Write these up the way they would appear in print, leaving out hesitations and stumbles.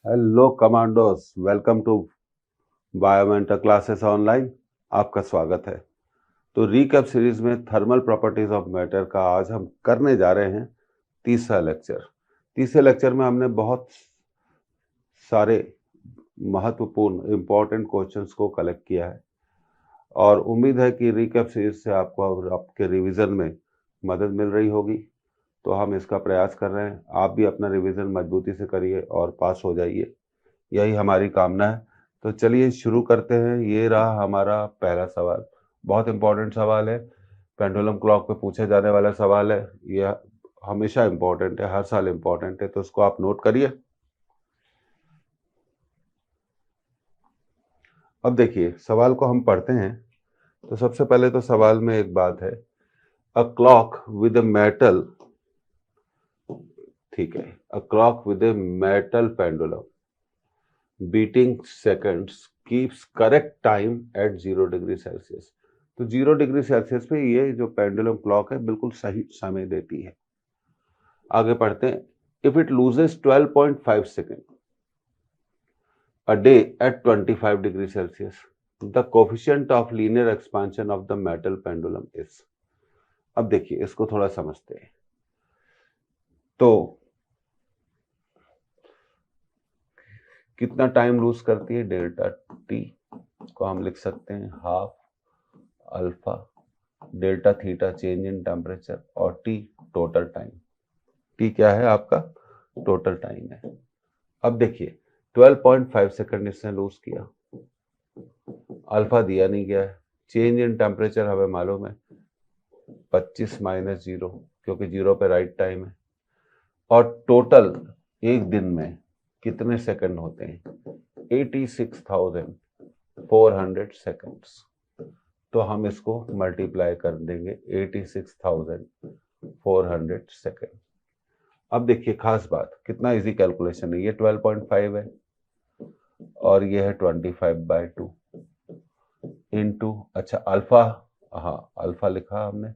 Hello commandos, welcome to Biomentor classes online. आपका स्वागत है। तो रीकैप सीरीज में थर्मल प्रॉपर्टीज ऑफ मैटर का आज हम करने जा रहे हैं तीसरा लेक्चर। तीसरे लेक्चर में हमने बहुत सारे महत्वपूर्ण इंपॉर्टेंट क्वेश्चंस को कलेक्ट किया है और उम्मीद है कि रीकैप सीरीज से आपको और आपके रिवीजन में मदद मिल रही होगी। तो हम इसका प्रयास कर रहे हैं, आप भी अपना रिवीजन मजबूती से करिए और पास हो जाइए, यही हमारी कामना है। तो चलिए शुरू करते हैं। ये रहा हमारा पहला सवाल, बहुत इंपॉर्टेंट सवाल है, पेंडुलम क्लॉक पे पूछे जाने वाला सवाल है। ये हमेशा इंपॉर्टेंट है, हर साल इंपॉर्टेंट है, तो उसको आप नोट करिए। अब देखिए सवाल को हम पढ़ते हैं। तो सबसे पहले तो सवाल में एक बात है, a clock with a metal, ठीक है, a clock with a metal pendulum beating seconds keeps correct time at 0 degree Celsius. तो 0 डिग्री सेल्सियस पे ये जो पेंडुलम क्लॉक है बिल्कुल सही समय देती है। आगे पढ़ते हैं, if it loses 12.5 second a day at 25 degree Celsius, the coefficient of linear expansion of the metal pendulum is। अब देखिए इसको थोड़ा समझते हैं। तो कितना टाइम लूज करती है, डेल्टा टी को हम लिख सकते हैं half alpha delta theta change in temperature और टी टोटल टाइम। टी क्या है आपका, टोटल टाइम है। अब देखिए 12.5 सेकंड इसने लूज किया, अल्फा दिया नहीं गया है, चेंज इन टेम्परेचर हमें मालूम है 25 माइनस 0, क्योंकि 0 पे राइट टाइम है, और टोटल एक दिन में कितने सेकंड होते हैं, 86,400 सेकंड्स। तो हम इसको मल्टीप्लाई कर देंगे 86,400 सेकंड। अब देखिए खास बात, कितना इजी कैलकुलेशन है, ये 12.5 है और ये है 25/2 इंटू, अच्छा अल्फा, हाँ अल्फा लिखा हमने,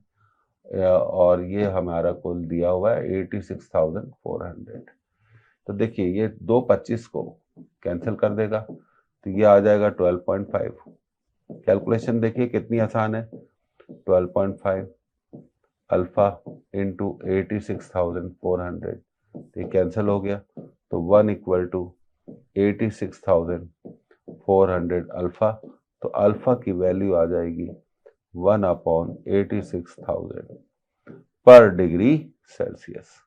और ये हमारा कुल दिया हुआ है 86,400। तो देखिए ये 2 25 को कैंसिल कर देगा, तो ये आ जाएगा 12.5। कैलकुलेशन देखिए कितनी आसान है, 12.5 अल्फा इंटू 86,400, तो ये कैंसिल हो गया, तो 1 इक्वल टू 86,400 अल्फा। तो अल्फा की वैल्यू आ जाएगी 1/86,000 पर डिग्री सेल्सियस।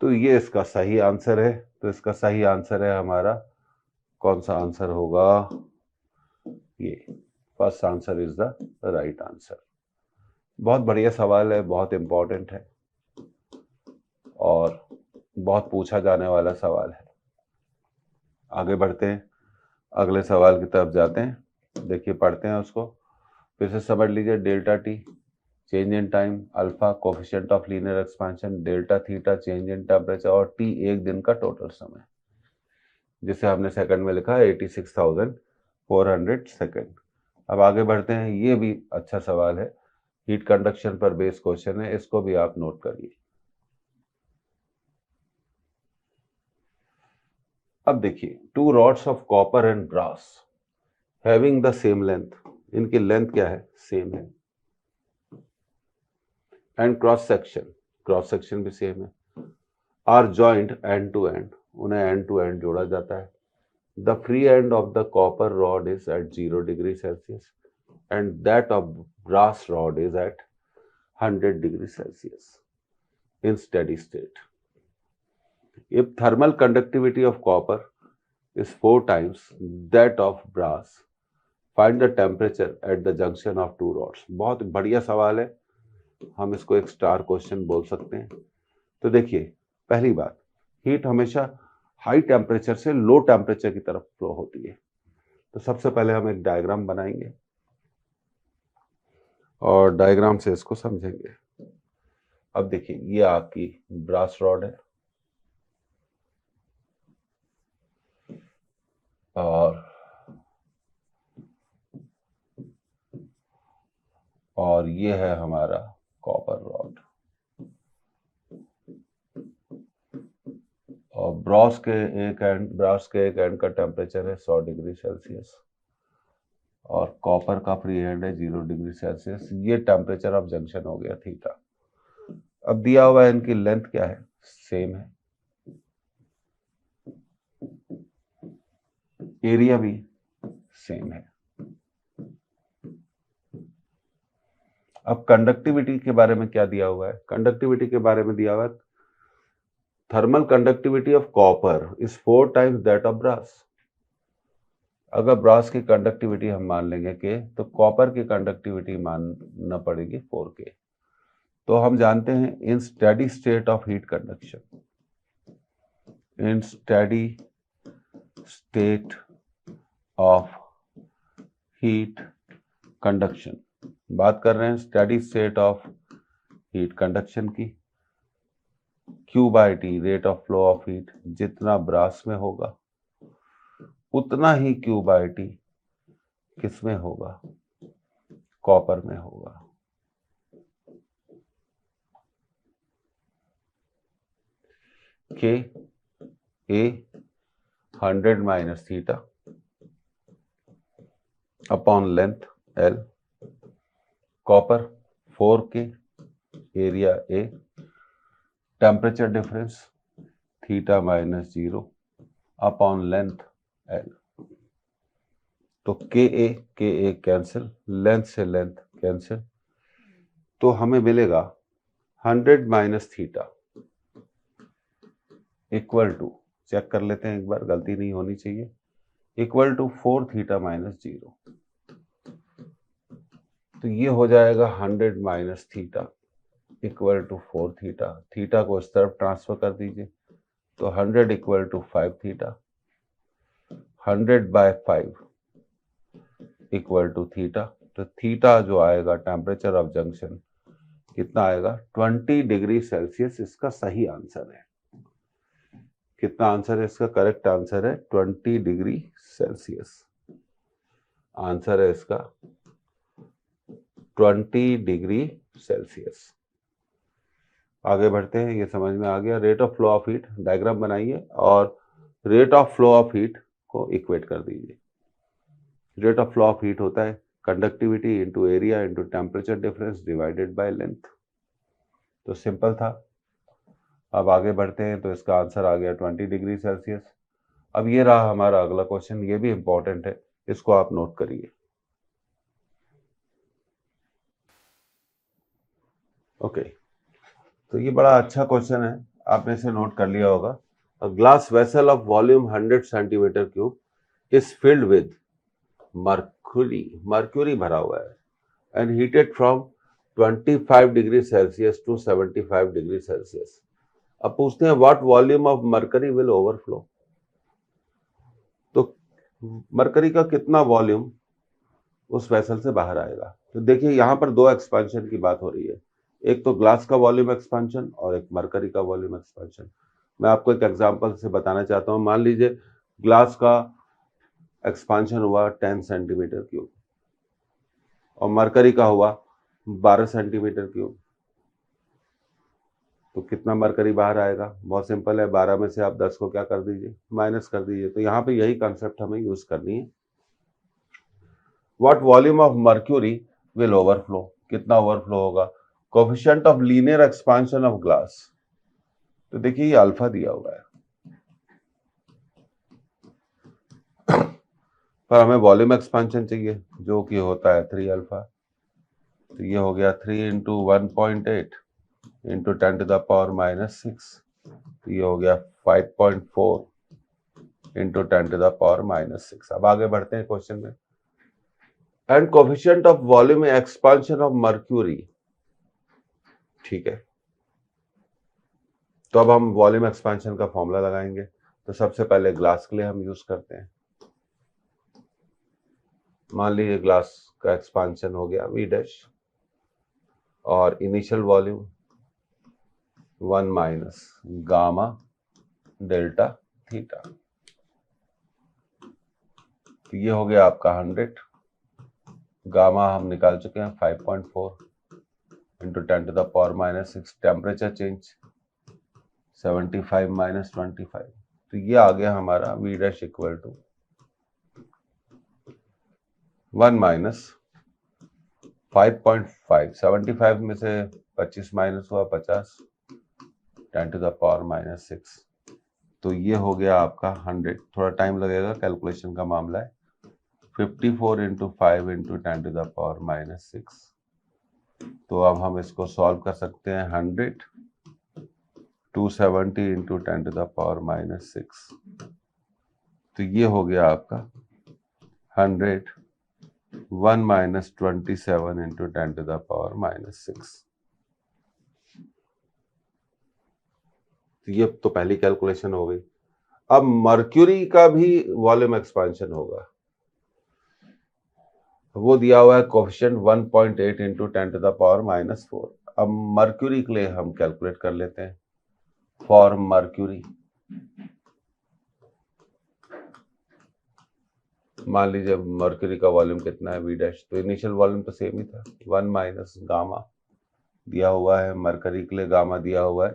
तो ये इसका सही आंसर है। तो इसका सही आंसर है हमारा, कौन सा आंसर होगा, ये first answer is the right answer. बहुत बढ़िया सवाल है, बहुत इंपॉर्टेंट है और बहुत पूछा जाने वाला सवाल है। आगे बढ़ते हैं, अगले सवाल की तरफ जाते हैं। देखिए पढ़ते हैं उसको, फिर से समझ लीजिए। Delta T change in time, alpha coefficient of linear expansion, delta theta change in temperature और टी एक दिन का टोटल समय, जिसे हमने सेकंड में लिखा है 86,400 सेकंड। अब आगे बढ़ते हैं, ये भी अच्छा सवाल है, हीट कंडक्शन पर बेस्ड क्वेश्चन है, इसको भी आप नोट करिए। अब देखिए, two rods of copper and brass having the same length, इनकी लेंथ क्या है, सेम है, एंड क्रॉस सेक्शन भी सेम है, are joined end to end, उन्हें एंड टू एंड जोड़ा जाता है। The free end of the copper rod is at 0 degree Celsius and that of brass rod is eight 100 degree Celsius in steady state. If thermal conductivity of copper is 4 times that of brass, find the temperature at the junction of two rods। बहुत बढ़िया सवाल है, हम इसको एक star question बोल सकते हैं। तो देखिए पहली बात, हीट हमेशा हाई टेम्परेचर से लो टेम्परेचर की तरफ फ्लो होती है। तो सबसे पहले हम एक डायग्राम बनाएंगे और डायग्राम से इसको समझेंगे। अब देखिए ये आपकी ब्रास रॉड है और ये है हमारा कॉपर रॉड, और ब्रॉस के एक एंड का टेम्परेचर है 100 डिग्री सेल्सियस और कॉपर का फ्री एंड है 0 डिग्री सेल्सियस। ये टेम्परेचर ऑफ जंक्शन हो गया थीटा। अब दिया हुआ है इनकी लेंथ क्या है, सेम है, एरिया भी सेम है। अब कंडक्टिविटी के बारे में क्या दिया हुआ है, कंडक्टिविटी के बारे में दिया हुआ है thermal conductivity of copper is 4 times that of brass. अगर ब्रास की कंडक्टिविटी हम मान लेंगे के, तो कॉपर की कंडक्टिविटी मानना पड़ेगी 4K। तो हम जानते हैं in steady state of heat conduction, in steady state of heat conduction, बात कर रहे हैं steady state of heat conduction की, Q/T rate of flow of heat, जितना ब्रास में होगा उतना ही Q/T किस में होगा, कॉपर में होगा। K A 100 minus theta upon length L, copper 4K, area A, temperature difference theta minus 0 upon length L। तो Ka कैंसिल, लेंथ से लेंथ कैंसिल, तो हमें मिलेगा 100 minus theta equal to, check कर लेते हैं एक बार, गलती नहीं होनी चाहिए, इक्वल टू 4 थीटा माइनस 0। तो ये हो जाएगा 100 minus theta equal to 4 theta, theta को इस तरफ ट्रांसफर कर दीजिए, तो 100 equal to 5 theta, 100 by 5 equal to theta. तो थीटा जो आएगा टेम्परेचर ऑफ जंक्शन कितना आएगा, 20 डिग्री सेल्सियस इसका सही आंसर है। कितना आंसर है इसका, करेक्ट आंसर है 20 डिग्री सेल्सियस, आंसर है इसका 20 डिग्री सेल्सियस। आगे बढ़ते हैं, ये समझ में आ गया। Rate of flow of heat diagram बनाइए और rate of flow of heat को इक्वेट कर दीजिए। Rate of flow of heat होता है conductivity into area into temperature difference divided by length. तो सिंपल था। अब आगे बढ़ते हैं, तो इसका आंसर आ गया 20 डिग्री सेल्सियस। अब ये रहा हमारा अगला क्वेश्चन, ये भी इंपॉर्टेंट है, इसको आप नोट करिए। ओके, तो ये बड़ा अच्छा क्वेश्चन है, आपने इसे नोट कर लिया होगा। A glass vessel of volume 100 centimetre cube is filled with mercury भरा हुआ है and heated from 25 degree Celsius to 75 degree Celsius. अब पूछते हैं what volume of mercury will overflow. तो मरकरी का कितना वॉल्यूम उस वेसल से बाहर आएगा। तो देखिए यहाँ पर दो एक्सपेंशन की बात हो रही है, एक तो ग्लास का वॉल्यूम एक्सपेंशन और एक मरकरी का वॉल्यूम एक्सपेंशन। मैं आपको एक एग्जांपल से बताना चाहता हूँ। मान लीजिए ग्लास का एक्सपेंशन हुआ 10 सेंटीमीटर क्यूब और मरकरी का हुआ 12 सेंटीमीटर क्यूब। तो कितना मरकरी बाहर आएगा, बहुत सिंपल है, 12 में से आप 10 को क्या कर दीजिए, माइनस कर दीजिए। तो यहाँ पे यही कंसेप्ट हमें यूज करनी है। What volume of mercury will overflow, कितना ओवरफ्लो होगा। Coefficient of linear expansion of glass, तो देखिए ये अल्फा दिया हुआ है, पर हमें वॉल्यूम एक्सपेंशन चाहिए जो कि होता है 3 अल्फा। तो ये हो गया 3 into 1.8 into 10 to the power minus 6, तो ये हो गया 5.4 into 10 to the power minus 6। अब आगे बढ़ते हैं क्वेश्चन में। And coefficient of volume expansion of mercury, ठीक है। तो अब हम वॉल्यूम एक्सपेंशन का फॉर्मूला लगाएंगे। तो सबसे पहले ग्लास के लिए हम यूज करते हैं। मान लीजिए ग्लास का एक्सपेंशन हो गया V डैश और initial volume 1 minus gamma delta theta. तो ये हो गया आपका 100, गामा हम निकाल चुके हैं 5.4 into 10 to the power minus 6, temperature change 75 minus 25, तो ये आ गया हमारा V dash equal to 1 minus 5.5, 75 में से 25 माइनस हुआ 50, 10 टू द पावर माइनस 6, तो ये हो गया आपका 100। थोड़ा टाइम लगेगा, कैलकुलेशन का मामला है। 54 into 5 into 10 to the power minus 6, तो अब हम इसको सॉल्व कर सकते हैं। 100 270 into 10 to the power minus 6, तो ये हो गया आपका 100 1 minus 27 into 10 to the power minus 6। तो ये तो पहली कैलकुलेशन हो गई। अब मर्क्यूरी का भी वॉल्यूम एक्सपेंशन होगा, वो दिया हुआ है coefficient 1.8 into 10 to the power minus 4। अब मर्क्यूरी के लिए हम कैलकुलेट कर लेते हैं। फॉर मर्क्यूरी मान लीजिए मर्क्यूरी का वॉल्यूम कितना है वी डैश, तो इनिशियल वॉल्यूम तो सेम ही था, 1 माइनस गामा दिया हुआ है। मरकरी के लिए गामा दिया हुआ है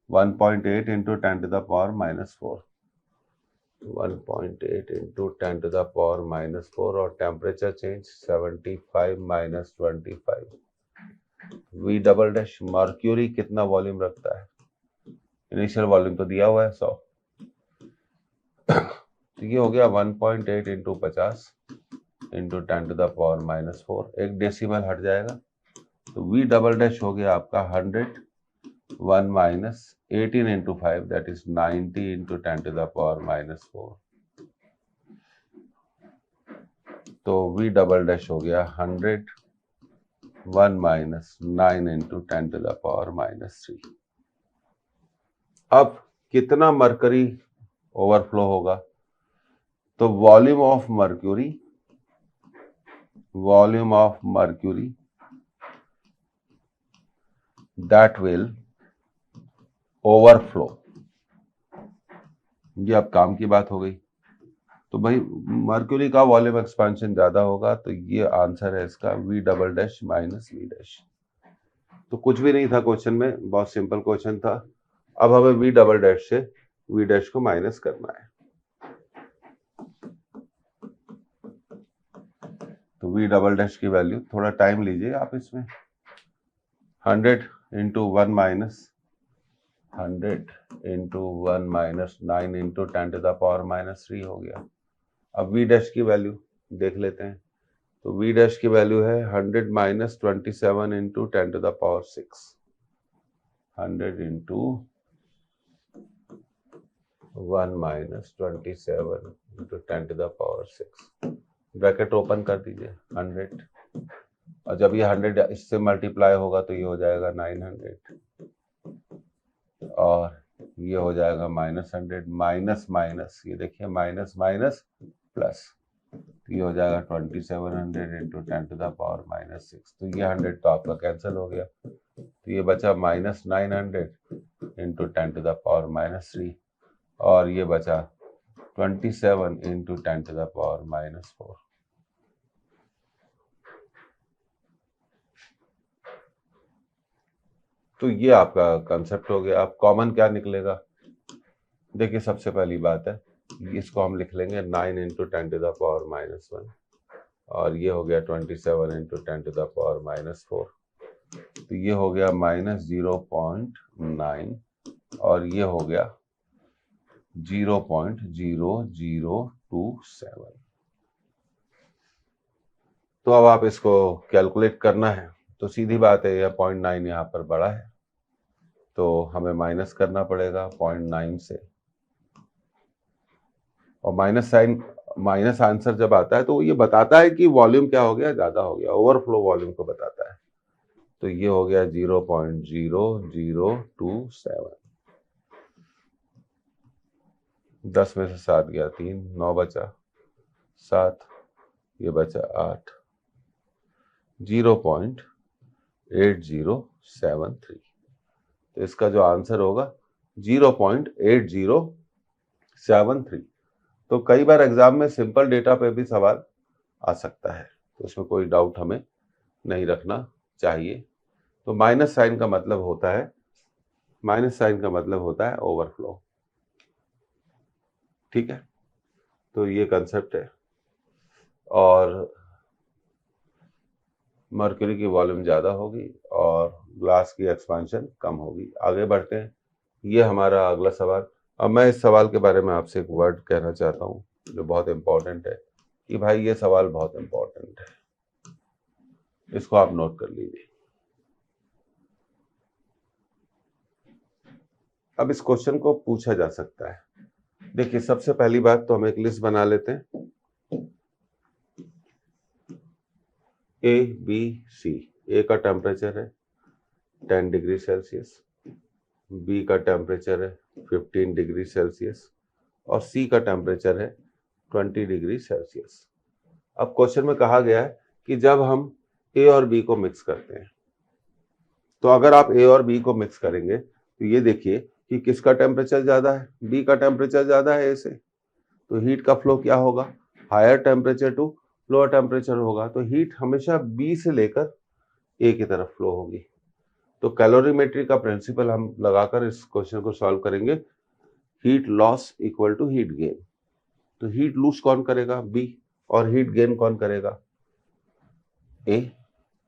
1.8 into 10 to the power minus 4, 1.8 into 10 to the power minus 4, और temperature change 75 minus 25। V double dash mercury कितना वॉल्यूम रखता है, इनिशियल वॉल्यूम तो दिया हुआ है 100, तो ये हो गया 1.8 into 50 into 10 to the power minus 4, एक डेसिमल हट जाएगा, तो वी डबल डैश हो गया आपका 100 1 minus 18 into 5, that is 90 into 10 to the power minus 4, तो वी डबल डैश हो गया 100 1 minus 9 into 10 to the power minus 3। अब कितना मरकरी ओवरफ्लो होगा, तो volume of mercury that will overflow, ये अब काम की बात हो गई। तो भाई मर्क्यूरी का वॉल्यूम एक्सपेंशन ज्यादा होगा, तो ये आंसर है इसका V double dash minus V dash. तो कुछ भी नहीं था क्वेश्चन में, बहुत सिंपल क्वेश्चन था। अब हमें वी डबल डैश से वी डैश को माइनस करना है, तो वी डबल डैश की वैल्यू, थोड़ा टाइम लीजिए आप इसमें, 100 into 1 minus 9 into 10 to the power minus 3 हो गया। अब वी डैश की वैल्यू देख लेते हैं, तो वी डैश की वैल्यू है 100 minus 27 into 10 to the power 6, 100 into 1 minus 27 into 10 to the power 6, bracket open कर दीजिए 100, और जब ये 100 इससे मल्टीप्लाई होगा तो ये हो जाएगा 900, और ये हो जाएगा माइनस 100, माइनस माइनस, ये देखिए माइनस माइनस प्लस, तो ये हो जाएगा 2700 into 10 to the power minus 6, तो ये 100 तो आपका कैंसिल हो गया, तो ये बचा minus 900 into 10 to the power minus 3, और ये बचा 27 into 10 to the power minus 4। तो ये आपका कंसेप्ट हो गया। अब कॉमन क्या निकलेगा, देखिए सबसे पहली बात है, इसको हम लिख लेंगे 9 into 10 to the power minus 1, और ये हो गया 27 into 10 to the power minus 4, तो ये हो गया माइनस 0.9, और ये हो गया 0.0027। तो अब आप इसको कैलकुलेट करना है, तो सीधी बात है, यह 0.9 यहाँ पर बड़ा है, तो हमें माइनस करना पड़ेगा 0.9 से, और माइनस साइन, माइनस आंसर जब आता है तो ये बताता है कि वॉल्यूम क्या हो गया, ज्यादा हो गया, ओवरफ्लो वॉल्यूम को बताता है, तो ये हो गया 0.0027। 10 में से 7 गया 3, 9 बचा 7, ये बचा 8, 0.8073, तो इसका जो आंसर होगा 0.8073। तो कई बार एग्जाम में सिंपल डेटा पे भी सवाल आ सकता है, तो इसमें कोई डाउट हमें नहीं रखना चाहिए। तो माइनस साइन का मतलब होता है ओवरफ्लो। ठीक है, तो ये कंसेप्ट है। और मर्क्यूरी की वॉल्यूम ज़्यादा होगी और ग्लास की एक्सपांशन कम होगी। आगे बढ़ते हैं, ये हमारा अगला सवाल। अब मैं इस सवाल के बारे में आपसे एक वर्ड कहना चाहता हूँ जो बहुत इम्पोर्टेंट है, कि भाई ये सवाल बहुत इम्पोर्टेंट है, इसको आप नोट कर लीजिए। अब इस क्वेश्चन को पूछा जा सकता है। देखिए, सबसे पहली बात तो हम एक लिस्ट बना लेते हैं, ए बी सी। ए का टेम्परेचर है 10 डिग्री सेल्सियस, बी का टेम्परेचर है 15 डिग्री सेल्सियस और सी का टेम्परेचर है 20 डिग्री सेल्सियस। अब क्वेश्चन में कहा गया है कि जब हम ए और बी को मिक्स करते हैं, तो अगर आप ए और बी को मिक्स करेंगे तो ये देखिए कि किसका टेम्परेचर ज़्यादा है, बी का टेम्परेचर ज़्यादा है ए से, तो हीट का फ्लो क्या होगा, higher temperature to lower temperature होगा। तो हीट हमेशा बी से लेकर ए की तरफ फ्लो होगी। तो कैलोरीमेट्री का प्रिंसिपल हम लगाकर इस क्वेश्चन को सॉल्व करेंगे। Heat loss equal to heat gain. तो हीट लूज कौन करेगा, बी, और हीट गेन कौन करेगा, ए।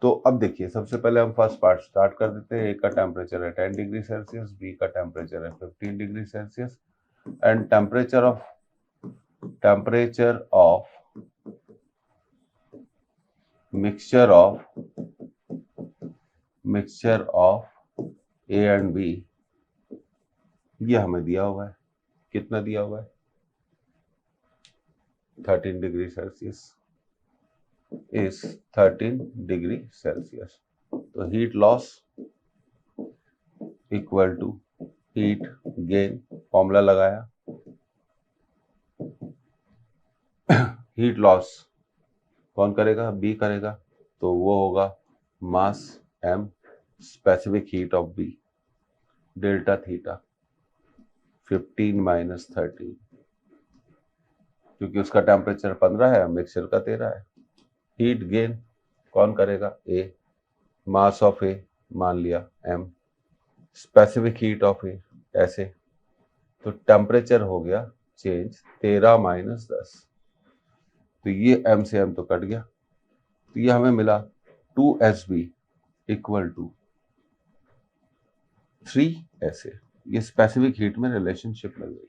तो अब देखिए, सबसे पहले हम फर्स्ट पार्ट स्टार्ट कर देते हैं। ए का टेम्परेचर है 10 डिग्री सेल्सियस, बी का टेम्परेचर है 15 degree Celsius and temperature of mixture of A and B ये हमें दिया हुआ है। कितना दिया हुआ है, 13 degree Celsius is 13 degree Celsius. तो heat loss equal to heat gain, formula लगाया। हीट लॉस कौन करेगा, बी करेगा, तो वो होगा mass M specific heat of B delta theta 15 minus 13, क्योंकि उसका टेम्परेचर 15 है, मिक्सचर का 13 है। हीट गेन कौन करेगा, ए, मास ऑफ ए मान लिया एम, स्पेसिफिक हीट ऑफ ए ऐसे, तो टेम्परेचर हो गया चेंज 13 माइनस 10, तो ये एम से एम तो कट गया, तो ये हमें मिला 2SB इक्वल टू 3SA। ये स्पेसिफिक हीट में रिलेशनशिप मिल गई।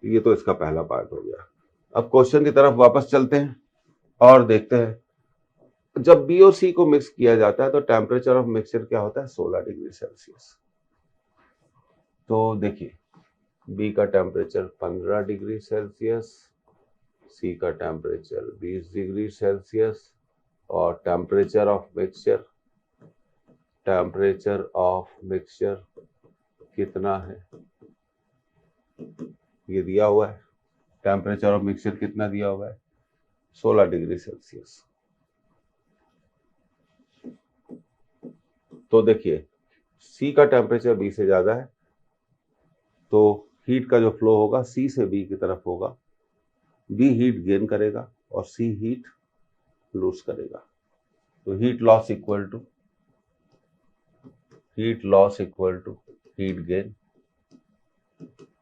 ये तो इसका पहला पार्ट हो गया। अब क्वेश्चन की तरफ वापस चलते हैं और देखते हैं, जब बी और सी को मिक्स किया जाता है तो टेम्परेचर ऑफ मिक्सचर क्या होता है, 16 डिग्री सेल्सियस। तो देखिए, बी का टेम्परेचर 15 डिग्री सेल्सियस, सी का टेम्परेचर 20 डिग्री सेल्सियस और टेम्परेचर ऑफ मिक्सचर कितना है, ये दिया हुआ है। टेम्परेचर ऑफ मिक्सचर कितना दिया हुआ है, 16 डिग्री सेल्सियस। तो देखिए, सी का टेम्परेचर बी से ज्यादा है, तो हीट का जो फ्लो होगा सी से बी की तरफ होगा। बी हीट गेन करेगा और सी हीट लूज करेगा। तो heat loss equal to heat gain,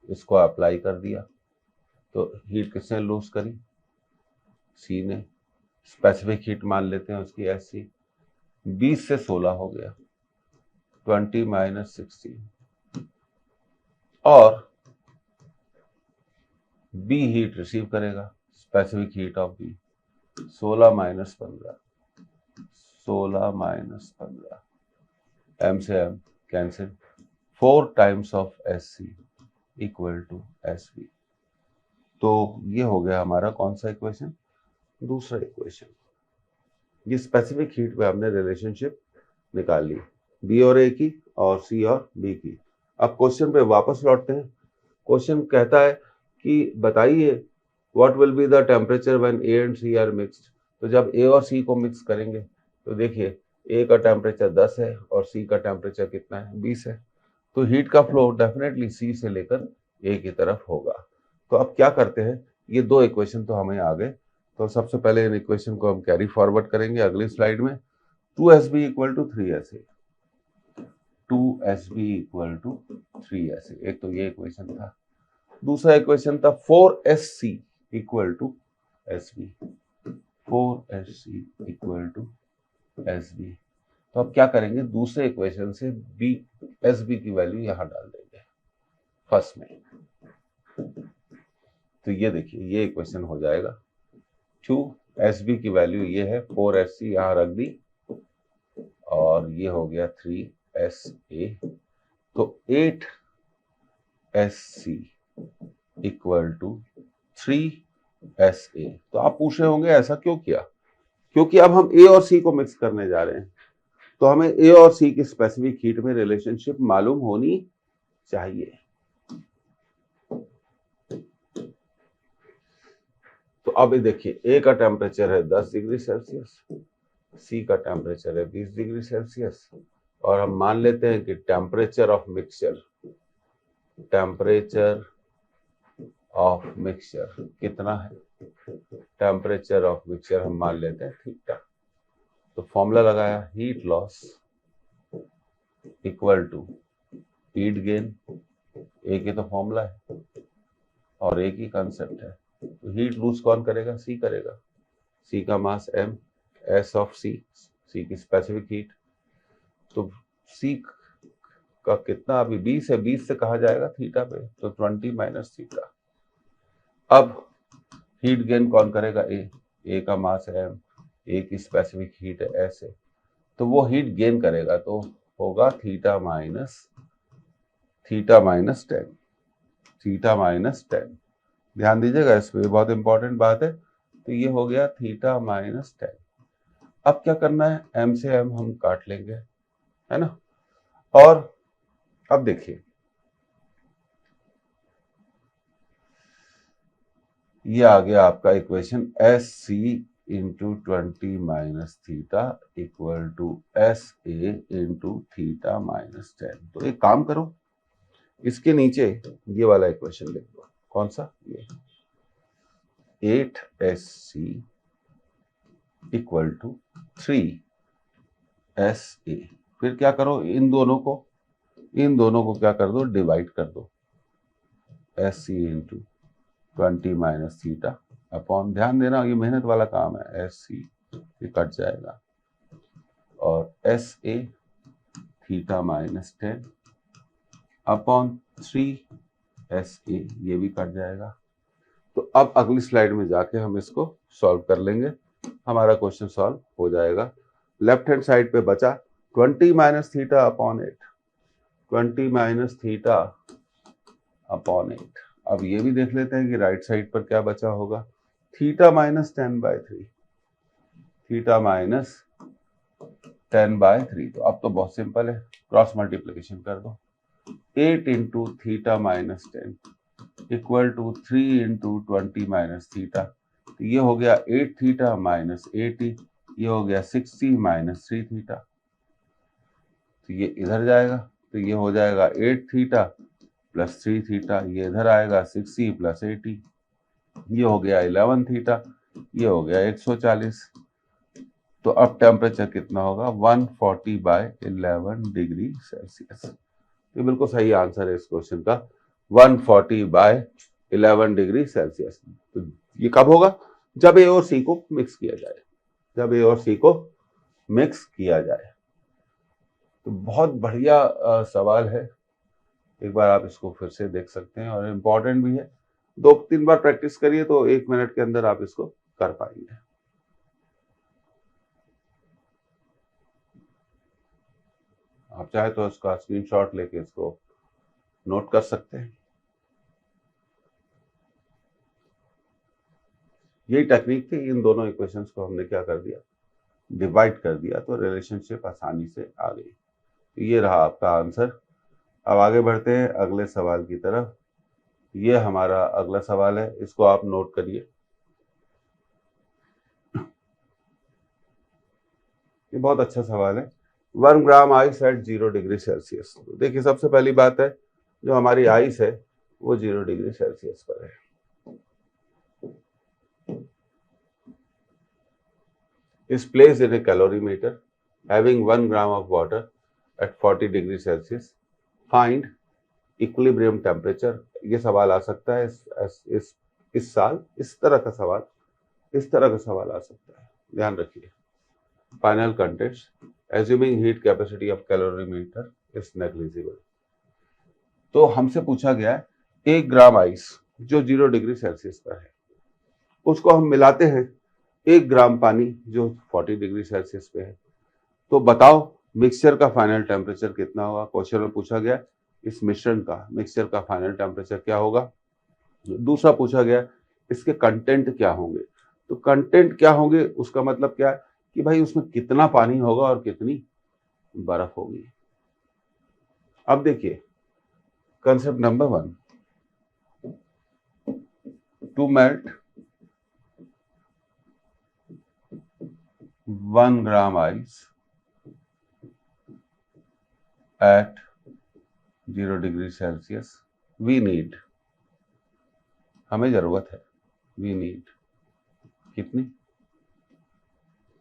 इसको अप्लाई कर दिया तो हीट किसने लूज करी, सी ने। स्पेसिफिक हीट मान लेते हैं उसकी SC, 20 से 16 हो गया 20 माइनस 16, और बी हीट रिसीव करेगा, specific heat of B 16 minus 15, M से M cancel, 4 times of SC equal to SB। तो ये हो गया हमारा कौन सा इक्वेशन, दूसरा इक्वेशन। ये स्पेसिफिक हीट पे हमने रिलेशनशिप निकाल ली, बी और ए की और सी और बी की। अब क्वेश्चन पे वापस लौटते हैं। क्वेश्चन कहता है कि बताइए what will be the temperature when A and C are mixed. तो जब ए और सी को मिक्स करेंगे तो देखिए, ए का टेम्परेचर 10 है और सी का टेम्परेचर कितना है, 20 है। तो हीट का फ्लो डेफिनेटली सी से लेकर ए की तरफ होगा। तो अब क्या करते हैं, ये दो इक्वेशन तो हमें आ गए, तो सबसे पहले इन इक्वेशन को हम कैरी फॉरवर्ड करेंगे अगली स्लाइड में। 2SB equal to 3SA। 2SB equal to 3SA। एक तो ये इक्वेशन था। दूसरा इक्वेशन था 4SC equal to SB। 4SC equal to SB। तो अब क्या करेंगे, दूसरे इक्वेशन से SB की वैल्यू यहां डाल देंगे फर्स्ट में। तो ये देखिए, ये इक्वेशन हो जाएगा 2SB की वैल्यू ये है, 4SC यहां रख दी, और ये हो गया 3SA। तो 8SC इक्वल टू 3SA। तो आप पूछ रहे होंगे ऐसा क्यों किया? क्योंकि अब हम A और C को मिक्स करने जा रहे हैं, तो हमें A और C की स्पेसिफिक हीट में रिलेशनशिप मालूम होनी चाहिए। तो अब ये देखिए, A का टेम्परेचर है 10 डिग्री सेल्सियस, C का टेम्परेचर है 20 डिग्री सेल्सियस, और हम मान लेते हैं कि टेम्परेचर ऑफ मिक्सचर कितना है? टेम्परेचर ऑफ मिक्सचर हम मान लेते हैं थीटा। तो फॉर्मूला लगाया, heat loss equal to heat gain. एक ही तो फॉर्मूला है और एक ही कंसेप्ट है। तो हीट लूज कौन करेगा? सी करेगा। सी का मास m, s ऑफ सी की स्पेसिफिक हीट। तो सी का कितना? अभी 20 है, 20 से कहा जाएगा थीटा पे, तो 20 माइनस थीटा। अब हीट गेन कौन करेगा? ए का मास है m, ए की स्पेसिफिक हीट है s है, तो वो हीट गेन करेगा, तो होगा थीटा माइनस 10। थीटा माइनस 10, ध्यान दीजिएगा इस पे, बहुत इंपॉर्टेंट बात है। तो ये हो गया थीटा माइनस 10। अब क्या करना है, m से m हम काट लेंगे, है ना। और अब देखिए, ये आ गया आपका equation SC into 20 minus theta equal to SA into theta minus 10। तो एक काम करो, इसके नीचे ये वाला इक्वेशन लिख दो। कौन सा? ये 8SC इक्वल टू 3SA। फिर क्या करो, इन दोनों को क्या कर दो, डिवाइड कर दो। SC into 20 minus theta upon, ध्यान देना ये मेहनत वाला काम है, SC ये कट जाएगा, और SA theta minus 10 upon 3SA ये भी कट जाएगा। तो अब अगली स्लाइड में जाके हम इसको सॉल्व कर लेंगे, हमारा क्वेश्चन सॉल्व हो जाएगा। लेफ्ट हैंड साइड पे बचा 20 minus theta upon 8, 20 minus theta upon 8। अब ये भी देख लेते हैं कि राइट साइड पर क्या बचा होगा, थीटा माइनस 10/3, थीटा माइनस 10/3। तो अब तो बहुत सिंपल है, क्रॉस मल्टीप्लिकेशन कर दो। 8 into theta minus 10 equal to 3 into 20 minus theta. तो ये हो गया 8 थीटा माइनस 80, ये हो गया 60 माइनस 3 थीटा। तो ये इधर जाएगा, तो ये हो जाएगा 8 थीटा प्लस 3 थीटा, ये इधर आएगा 60 प्लस 80, ये हो गया 11 थीटा, ये हो गया 140। तो अब टेम्परेचर कितना होगा, 140/11 डिग्री सेल्सियस। ये बिल्कुल सही आंसर है इस क्वेश्चन का, 140/11 डिग्री सेल्सियस। तो ये कब होगा, जब ए और सी को मिक्स किया जाए, जब ए और सी को मिक्स किया जाए। तो बहुत बढ़िया सवाल है, एक बार आप इसको फिर से देख सकते हैं, और इम्पोर्टेंट भी है। 2-3 बार प्रैक्टिस करिए तो 1 मिनट के अंदर आप इसको कर पाएंगे। आप चाहे तो इसका स्क्रीनशॉट लेके इसको नोट कर सकते हैं। यही टेक्निक थी, इन दोनों इक्वेशंस को हमने क्या कर दिया, डिवाइड कर दिया, तो रिलेशनशिप आसानी से आ गई। तो ये रहा आपका आंसर। अब आगे बढ़ते हैं अगले सवाल की तरफ। ये हमारा अगला सवाल है, इसको आप नोट करिए। ये बहुत अच्छा सवाल है। 1 gram ice at 0 degree Celsius. तो देखिए, सबसे पहली बात है, जो हमारी आइस है वो 0 डिग्री सेल्सियस पर है। is placed in a calorimeter having 1 gram of water at 40 degree Celsius, find equilibrium temperature. ये सवाल आ सकता है इस साल, इस तरह का सवाल आ सकता है, ध्यान रखिए। Final contents, assuming heat capacity of calorimeter is negligible. तो हमसे पूछा गया है 1 ग्राम आइस जो 0 डिग्री सेल्सियस पर है, उसको हम मिलाते हैं 1 ग्राम पानी जो 40 डिग्री सेल्सियस पे है, तो बताओ मिक्सचर का फाइनल टेम्परेचर कितना होगा। क्वेश्चन में पूछा गया इस मिश्रण का, मिक्सचर का फाइनल टेम्परेचर क्या होगा। दूसरा पूछा गया इसके कंटेंट क्या होंगे। तो कंटेंट क्या होंगे उसका मतलब क्या है कि भाई उसमें कितना पानी होगा और कितनी बर्फ होगी। अब देखिए concept number 1, to melt 1 gram ice at 0 degree Celsius, we need, हमें जरूरत है, वी नीड कितनी,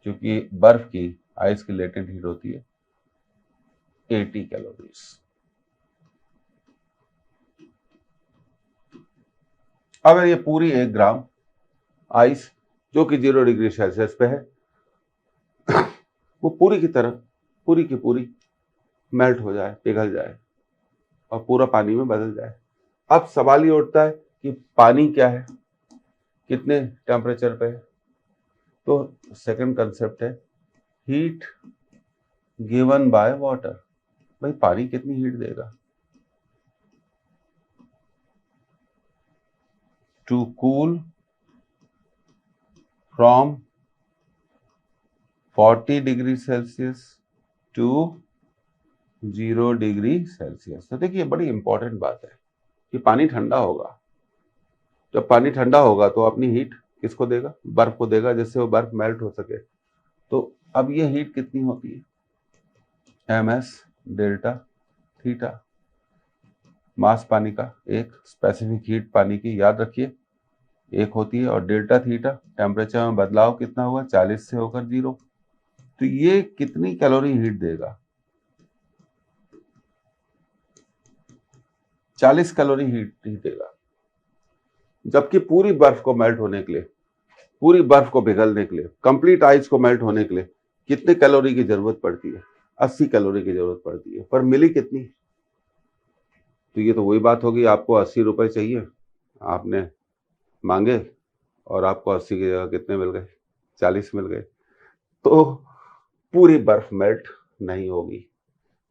क्योंकि बर्फ की, आइस की लेटेंट हीट होती है 80 कैलोरीज। अगर ये पूरी 1 ग्राम आइस जो कि 0 डिग्री सेल्सियस पे है वो पूरी की पूरी मेल्ट हो जाए, पिघल जाए और पूरा पानी में बदल जाए, अब सवाल ये उठता है कि पानी क्या है, कितने टेम्परेचर पे है। तो सेकंड कंसेप्ट है हीट गिवन बाय वाटर। भाई पानी कितनी हीट देगा। To cool from 40 degree Celsius to 0 degree Celsius. तो देखिए बड़ी इंपॉर्टेंट बात है कि पानी ठंडा होगा, जब पानी ठंडा होगा तो अपनी हीट किसको देगा, बर्फ को देगा, जिससे वो बर्फ मेल्ट हो सके। तो अब ये हीट कितनी होती है, ms डेल्टा थीटा, मास पानी का, एक स्पेसिफिक हीट पानी की याद रखिए एक होती है, और डेल्टा थीटा टेम्परेचर में बदलाव कितना हुआ 40 से होकर 0। तो ये कितनी कैलोरी हीट देगा, 40 कैलोरी हीट देगा। जबकि पूरी बर्फ को मेल्ट होने के लिए, पूरी बर्फ को पिघलने के लिए, कंप्लीट आइस को मेल्ट होने के लिए कितने कैलोरी की जरूरत पड़ती है, 80 कैलोरी की जरूरत पड़ती है, पर मिली कितनी। तो ये तो वही बात होगी, आपको 80 रुपए चाहिए, आपने मांगे और आपको 80 की जगह कितने मिल गए, 40 मिल गए, तो पूरी बर्फ मेल्ट नहीं होगी।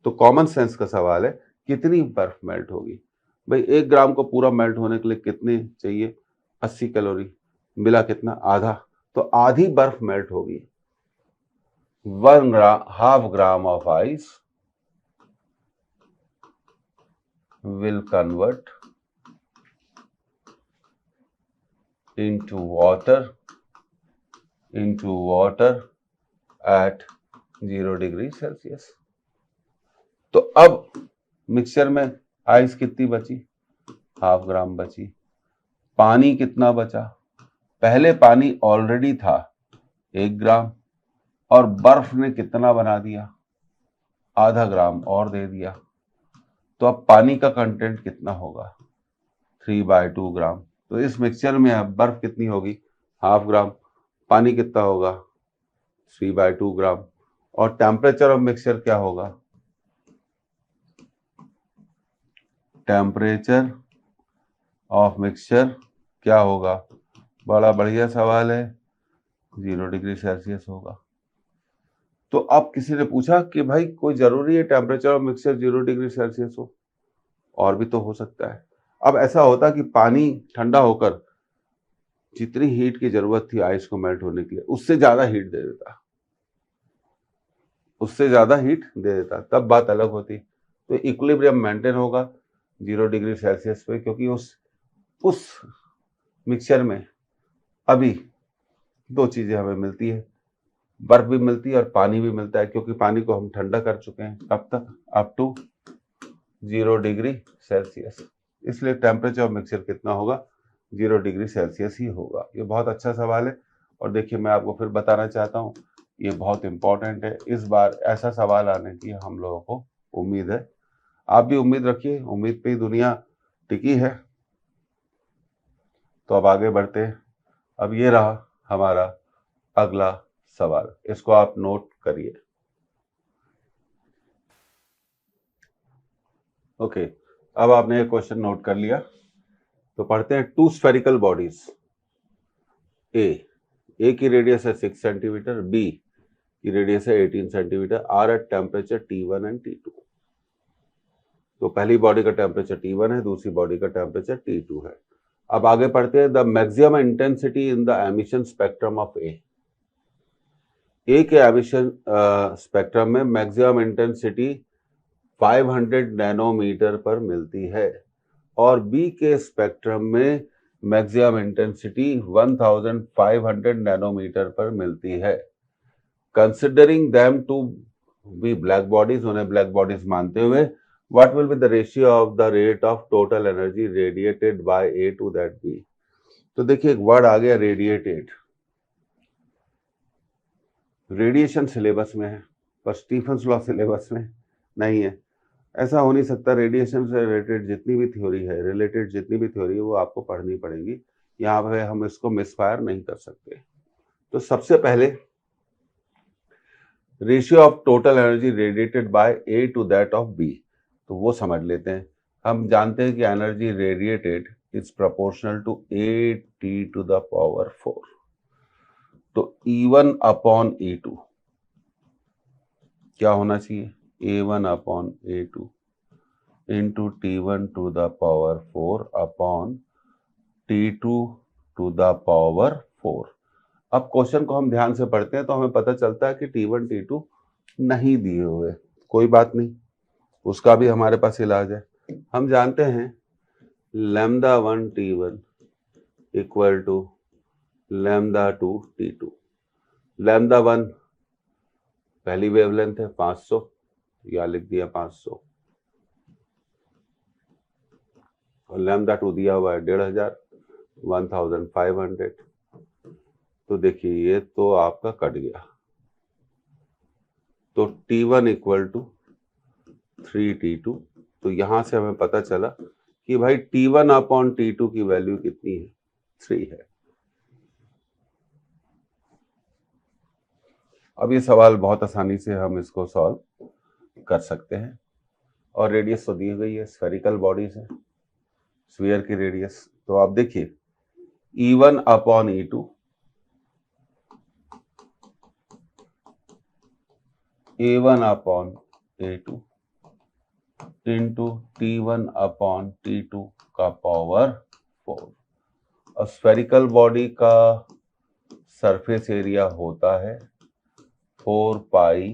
तो कॉमन सेंस का सवाल है कितनी बर्फ मेल्ट होगी। भाई 1 ग्राम को पूरा मेल्ट होने के लिए कितने चाहिए, 80 कैलोरी, मिला कितना, आधा, तो आधी बर्फ मेल्ट होगी। 1/2 gram of ice will convert into water at 0 degree Celsius. तो अब मिक्सचर में आइस कितनी बची, 1/2 ग्राम बची। पानी कितना बचा, पहले पानी ऑलरेडी था 1 ग्राम और बर्फ ने कितना बना दिया, आधा ग्राम और दे दिया। तो अब पानी का कंटेंट कितना होगा, 3/2 ग्राम। तो इस मिक्सचर में अब बर्फ कितनी होगी, 1/2 ग्राम, पानी कितना होगा 3/2 ग्राम, और टेम्परेचर ऑफ मिक्सचर क्या होगा, टेम्परेचर ऑफ मिक्सचर क्या होगा, बड़ा बढ़िया सवाल है, 0 डिग्री सेल्सियस होगा। तो अब किसी ने पूछा कि भाई कोई जरूरी है temperature of mixture 0 degree Celsius हो, और भी तो हो सकता है। अब ऐसा होता कि पानी ठंडा होकर जितनी हीट की जरूरत थी आइस को मेल्ट होने के लिए उससे ज्यादा हीट दे देता, तब बात अलग होती। तो इक्विलिब्रियम मेंटेन होगा 0 डिग्री सेल्सियस पे, क्योंकि उस मिक्सचर में अभी 2 चीजें हमें मिलती है, बर्फ भी मिलती है और पानी भी मिलता है, क्योंकि पानी को हम ठंडा कर चुके हैं कब तक, अप टू 0 डिग्री सेल्सियस। इसलिए टेम्परेचर ऑफ मिक्सचर कितना होगा, 0 डिग्री सेल्सियस ही होगा। ये बहुत अच्छा सवाल है, और देखिए मैं आपको फिर बताना चाहता हूँ ये बहुत इंपॉर्टेंट है। इस बार ऐसा सवाल आने की हम लोगों को उम्मीद है आप भी उम्मीद रखिए, उम्मीद पे ही दुनिया टिकी है। तो अब आगे बढ़ते हैं। अब ये रहा हमारा अगला सवाल, इसको आप नोट करिए। ओके, अब आपने ये क्वेश्चन नोट कर लिया, तो पढ़ते हैं। टू स्फेरिकल बॉडीज, ए की रेडियस है 6 सेंटीमीटर, बी की रेडियस है 18 centimetre, are at temperature T1 and T2। तो पहली बॉडी का टेम्परेचर T1 है, दूसरी बॉडी का टेम्परेचर T2 है। अब आगे पढ़ते हैं। The maximum intensity in the emission spectrum of A के एमिशन स्पेक्ट्रम में मैक्सिमम इंटेंसिटी 500 नैनोमीटर पर मिलती है, और बी के स्पेक्ट्रम में मैक्सिमम इंटेंसिटी 1500 नैनोमीटर पर मिलती है। Considering them to be black bodies, उन्हें ब्लैक बॉडीज मानते हुए, what will be the ratio of the rate of total energy radiated by A to that B? तो देखिए एक वर्ड आ गया रेडिएटेड। रेडिएशन सिलेबस में है पर स्टीफन्स लॉ सिलेबस में नहीं है। ऐसा हो नहीं सकता। रेडिएशन से रिलेटेड जितनी भी थ्योरी है वो आपको पढ़नी पड़ेगी। यहाँ पे हम इसको मिसफायर नहीं कर सकते। तो सबसे पहले ratio of total energy radiated by A to that of B, तो वो समझ लेते हैं। हम जानते हैं कि energy radiated is proportional to AT to the power 4। तो E1 अपॉन E2 क्या होना चाहिए? A1 upon A2 into T1 to the power 4 upon T2 to the power 4। अब क्वेश्चन को हम ध्यान से पढ़ते हैं तो हमें पता चलता है कि T1 T2 नहीं दिए हुए। कोई बात नहीं, उसका भी हमारे पास इलाज है। हम जानते हैं λ1 T1 इक्वल टू λ2 T2। λ1 पहली वेवलेंथ है 500, या लिख दिया 500, और λ2 दिया हुआ है 1500, 1500। तो देखिए ये तो आपका कट गया। तो T1 इक्वल टू 3T2। तो यहां से हमें पता चला कि भाई T1 अपॉन T2 की वैल्यू कितनी है? 3 है। अब ये सवाल बहुत आसानी से हम इसको सॉल्व कर सकते हैं। और रेडियस तो दी गई है, स्फेरिकल बॉडीज है, स्फीयर की रेडियस। तो आप देखिए E1 upon E2 A1 upon A2 into T1 upon T2 का पावर 4। और स्फेरिकल बॉडी का सरफेस एरिया होता है 4 pi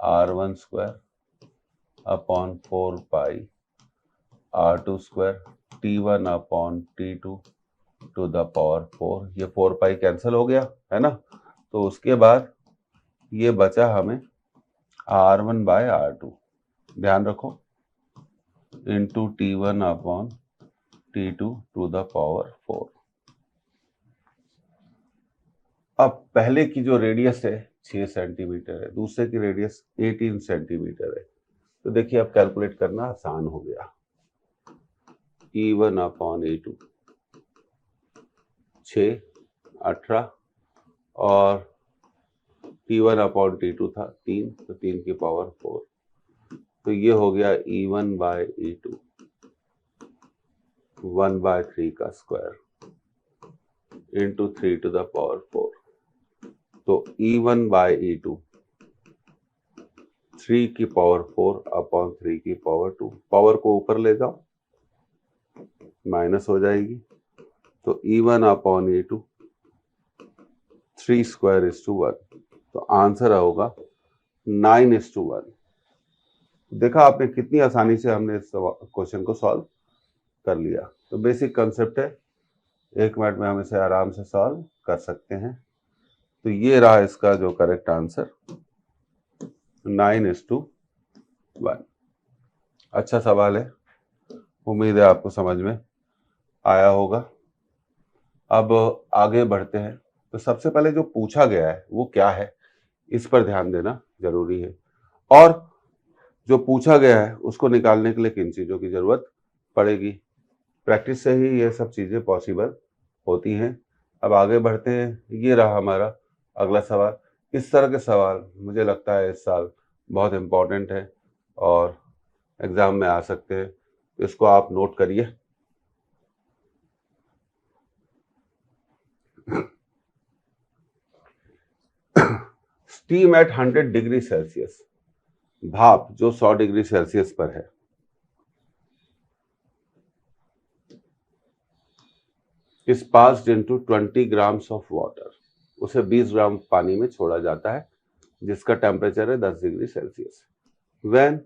R1 square upon 4 pi R2 square T1 upon T2 to the power 4। ये 4 पाई कैंसिल हो गया है ना। तो उसके बाद ये बचा हमें R1 बाय R2, ध्यान रखो, into T1 upon T2 to the power 4। अब पहले की जो रेडियस है 6 सेंटीमीटर है, दूसरे की रेडियस 18 सेंटीमीटर है। तो देखिए अब कैलकुलेट करना आसान हो गया। E1 अपॉन A2 6, 18, और T1 अपॉन T2 था 3, तो 3 की पावर 4। तो ये हो गया E1 बाय E2 1/3 का square into 3 to the power 4। तो E1 बाय E2 3 की पावर 4 अपॉन 3 की पावर 2। पावर को ऊपर ले जाओ, माइनस हो जाएगी। तो E1 upon E2 3 square is to 1। तो आंसर होगा 9:1। देखा आपने कितनी आसानी से हमने इस क्वेश्चन को सॉल्व कर लिया। तो बेसिक कंसेप्ट है, 1 मिनट में हम इसे आराम से सॉल्व कर सकते हैं। तो ये रहा इसका जो करेक्ट आंसर, 9:1। अच्छा सवाल है, उम्मीद है आपको समझ में आया होगा। अब आगे बढ़ते हैं। तो सबसे पहले जो पूछा गया है वो क्या है, इस पर ध्यान देना जरूरी है। और जो पूछा गया है उसको निकालने के लिए किन चीज़ों की ज़रूरत पड़ेगी। प्रैक्टिस से ही ये सब चीज़ें पॉसिबल होती हैं। अब आगे बढ़ते हैं। ये रहा हमारा अगला सवाल। इस तरह के सवाल मुझे लगता है इस साल बहुत इम्पोर्टेंट है और एग्ज़ाम में आ सकते हैं, तो इसको आप नोट करिए। स्टीम एट 100 डिग्री सेल्सियस, भाप जो 100 डिग्री सेल्सियस पर है, is passed into 20 grams of water, उसे 20 ग्राम पानी में छोड़ा जाता है जिसका टेम्परेचर है 10 degree Celsius. When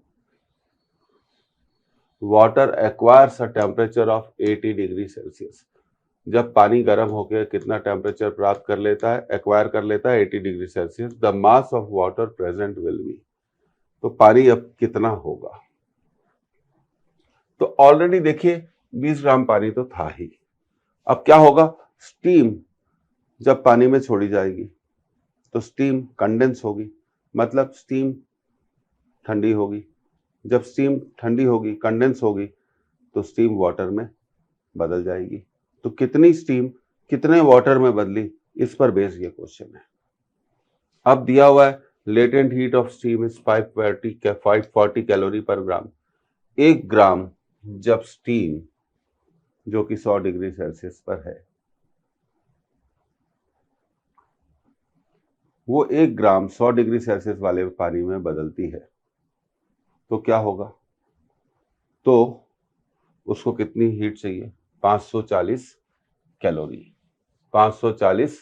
water acquires a temperature of 80 degree Celsius, जब पानी गर्म होकर कितना टेम्परेचर प्राप्त कर लेता है, एक्वायर कर लेता है 80 degree Celsius, the mass of water present will be, तो पानी अब कितना होगा। तो ऑलरेडी देखिए 20 ग्राम पानी तो था ही। अब क्या होगा, स्टीम जब पानी में छोड़ी जाएगी तो स्टीम कंडेंस होगी, मतलब स्टीम ठंडी होगी। जब स्टीम ठंडी होगी, कंडेंस होगी, तो स्टीम वाटर में बदल जाएगी। तो कितनी स्टीम कितने वाटर में बदली, इस पर बेस ये क्वेश्चन है। अब दिया हुआ है latent heat of steam is 540 calorie पर ग्राम। 1 ग्राम जब स्टीम जो कि 100 डिग्री सेल्सियस पर है, वो 1 ग्राम 100 डिग्री सेल्सियस वाले पानी में बदलती है, तो क्या होगा, तो उसको कितनी हीट चाहिए, 540 कैलोरी। 540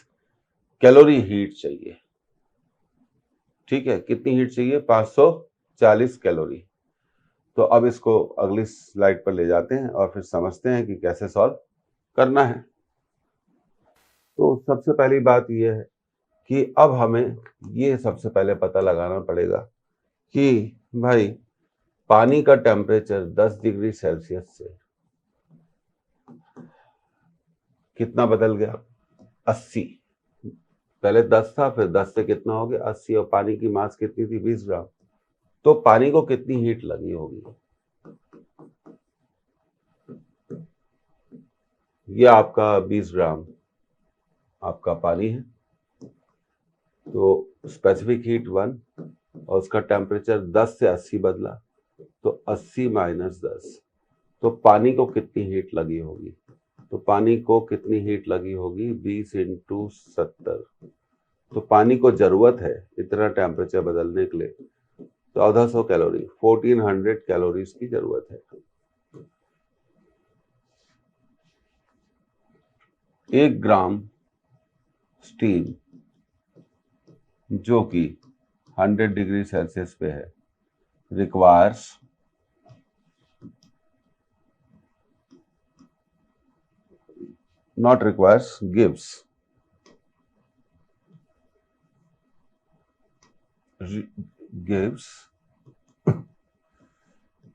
कैलोरी हीट चाहिए। ठीक है, कितनी हीट चाहिए, 540 कैलोरी। तो अब इसको अगली स्लाइड पर ले जाते हैं और फिर समझते हैं कि कैसे सॉल्व करना है। तो सबसे पहली बात यह है कि अब हमें ये सबसे पहले पता लगाना पड़ेगा कि भाई पानी का टेम्परेचर 10 डिग्री सेल्सियस से कितना बदल गया, 80। पहले 10 था, फिर 10 से कितना हो गया 80, और पानी की मास कितनी थी 20 ग्राम। तो पानी को कितनी हीट लगी होगी, ये आपका 20 ग्राम आपका पानी है, तो स्पेसिफिक हीट 1 और उसका टेम्परेचर 10 से 80 बदला, तो 80 माइनस 10, तो पानी को कितनी हीट लगी होगी, तो पानी को कितनी हीट लगी होगी 20 इंटू 70। तो पानी को जरूरत है इतना टेम्परेचर बदलने के लिए 1400 कैलोरी, 1400 कैलोरीज की जरूरत है। 1 ग्राम स्टीम जो कि 100 डिग्री सेल्सियस पे है requires not requires gives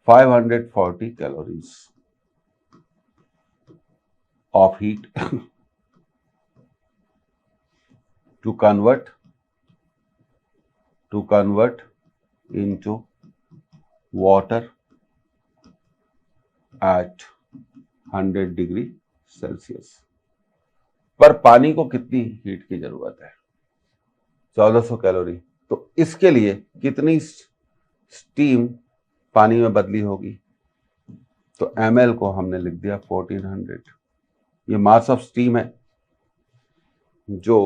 540 calories of heat to convert into water at 100 degree Celsius. पर पानी को कितनी हीट की जरूरत है, 1400 कैलोरी। तो इसके लिए कितनी स्टीम पानी में बदली होगी, तो ml को हमने लिख दिया 1400। ये मास ऑफ स्टीम है जो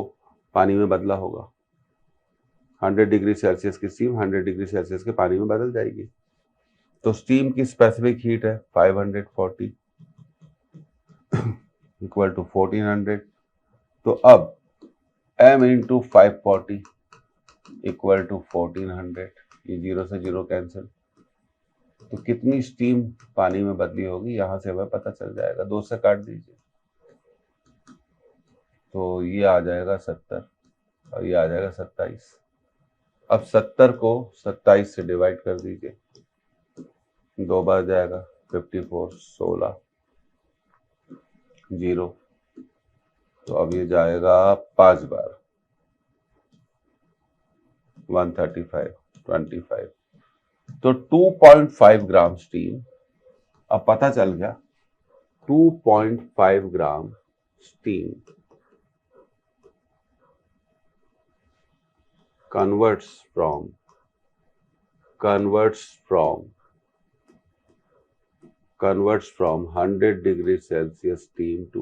पानी में बदला होगा। 100 डिग्री सेल्सियस की स्टीम 100 डिग्री सेल्सियस के पानी में बदल जाएगी। तो स्टीम की स्पेसिफिक हीट है 540 इक्वल टू 1400। तो अब m इंटू 540 इक्वल टू 1400, ये 0 से 0 कैंसिल। तो कितनी स्टीम पानी में बदली होगी यहां से हमें पता चल जाएगा, 2 से काट दीजिए, तो ये आ जाएगा 70 और ये आ जाएगा 27। अब 70 को 27 से डिवाइड कर दीजिए, 2 बार जाएगा 54, 16, 0। तो अब ये जाएगा 5 बार 135, 25। तो 2.5 ग्राम स्टीम, अब पता चल गया 2.5 ग्राम steam converts from 100 degrees Celsius steam to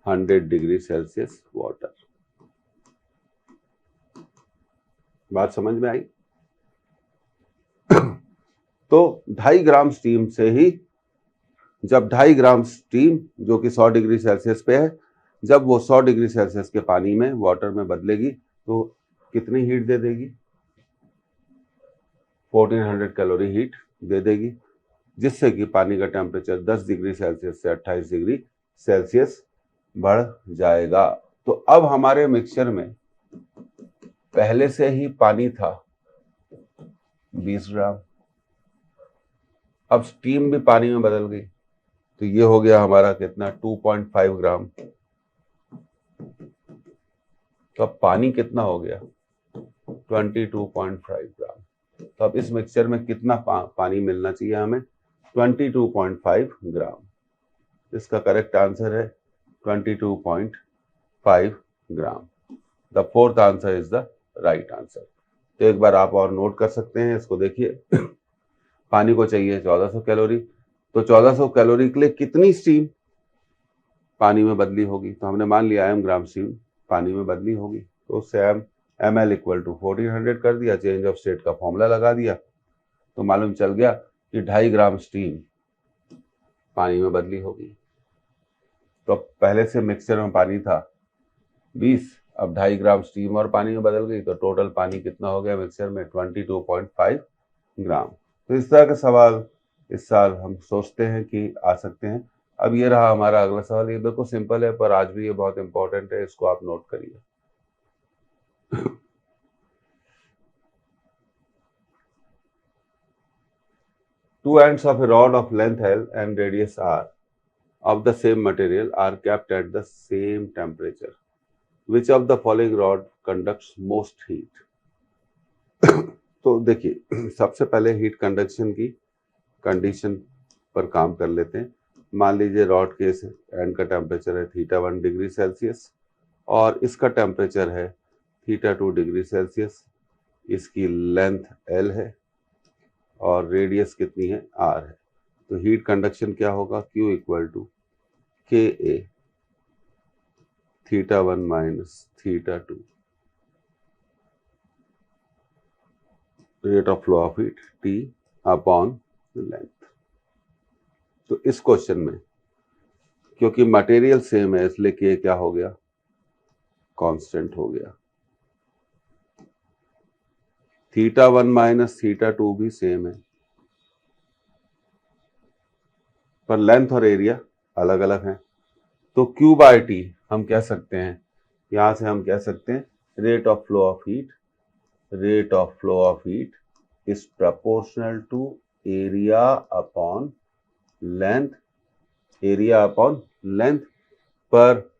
100 degrees Celsius water। बात समझ में आई? तो 2.5 ग्राम स्टीम से ही, जब 2.5 ग्राम स्टीम जो कि 100 डिग्री सेल्सियस पे है, जब वो 100 डिग्री सेल्सियस के पानी में, वाटर में बदलेगी तो कितनी हीट दे देगी? 1400 कैलोरी हीट दे देगी, जिससे कि पानी का टेम्परेचर 10 डिग्री सेल्सियस से 28 डिग्री सेल्सियस बढ़ जाएगा। तो अब हमारे मिक्सचर में पहले से ही पानी था 20 ग्राम, अब स्टीम भी पानी में बदल गई, तो ये हो गया हमारा कितना? 2.5 ग्राम। तो अब पानी कितना हो गया? 22.5 ग्राम। तो अब इस मिक्सचर में कितना पानी मिलना चाहिए हमें? 22.5 ग्राम। इसका करेक्ट आंसर है 22.5 gram. The fourth answer is the right answer. तो एक बार आप और नोट कर सकते हैं इसको, देखिए पानी को चाहिए 1400 कैलोरी, तो 1400 कैलोरी के लिए कितनी स्टीम पानी में बदली होगी? तो हमने मान लिया m ग्राम स्टीम पानी में बदली होगी, तो उससे ml इक्वल टू 1400 कर दिया, चेंज ऑफ स्टेट का फॉर्मूला लगा दिया, तो मालूम चल गया कि 2.5 ग्राम स्टीम पानी में बदली होगी। तो पहले से मिक्सचर में पानी था 20, अब 2.5 ग्राम स्टीम और पानी में बदल गई, तो टोटल पानी कितना हो गया मिक्सचर में? 22.5 ग्राम। तो इस तरह के सवाल इस साल हम सोचते हैं कि आ सकते हैं। अब ये रहा हमारा अगला सवाल, ये बिल्कुल सिंपल है पर आज भी ये बहुत इंपॉर्टेंट है, इसको आप नोट करिए। Two ends of a rod of length L and radius R of the same material are kept at the same temperature. Which of the following rod conducts most heat? तो देखिए, सबसे पहले heat conduction की condition पर काम कर लेते हैं। मान लीजिए रॉड के एंड का टेम्परेचर है θ1 डिग्री सेल्सियस और इसका टेम्परेचर है θ2 डिग्री सेल्सियस, इसकी लेंथ L है और रेडियस कितनी है? R है। तो हीट कंडक्शन क्या होगा? Q equal to KA θ1 minus θ2, rate of flow of heat T upon length. तो इस क्वेश्चन में क्योंकि मटेरियल सेम है इसलिए K क्या हो गया? कांस्टेंट हो गया। θ1 माइनस θ2 भी सेम है, पर लेंथ और एरिया अलग अलग है। तो Q बाय T हम कह सकते हैं, यहां से हम कह सकते हैं rate of flow of heat is proportional to area upon length, पर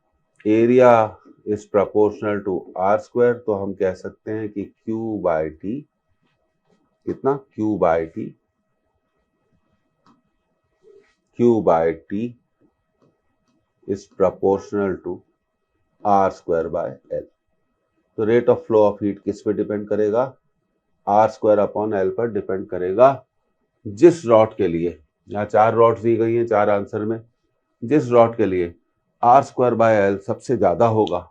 area is proportional to R square, तो हम कह सकते हैं कि Q बाय T कितना? Q by T is proportional to R square by L। तो rate of flow of heat किस पे डिपेंड करेगा? R स्क्वायर अपॉन L पर डिपेंड करेगा। जिस रॉड के लिए, यहाँ 4 रॉड्स दी गई हैं 4 आंसर में, जिस रॉड के लिए R स्क्वायर बाय L सबसे ज्यादा होगा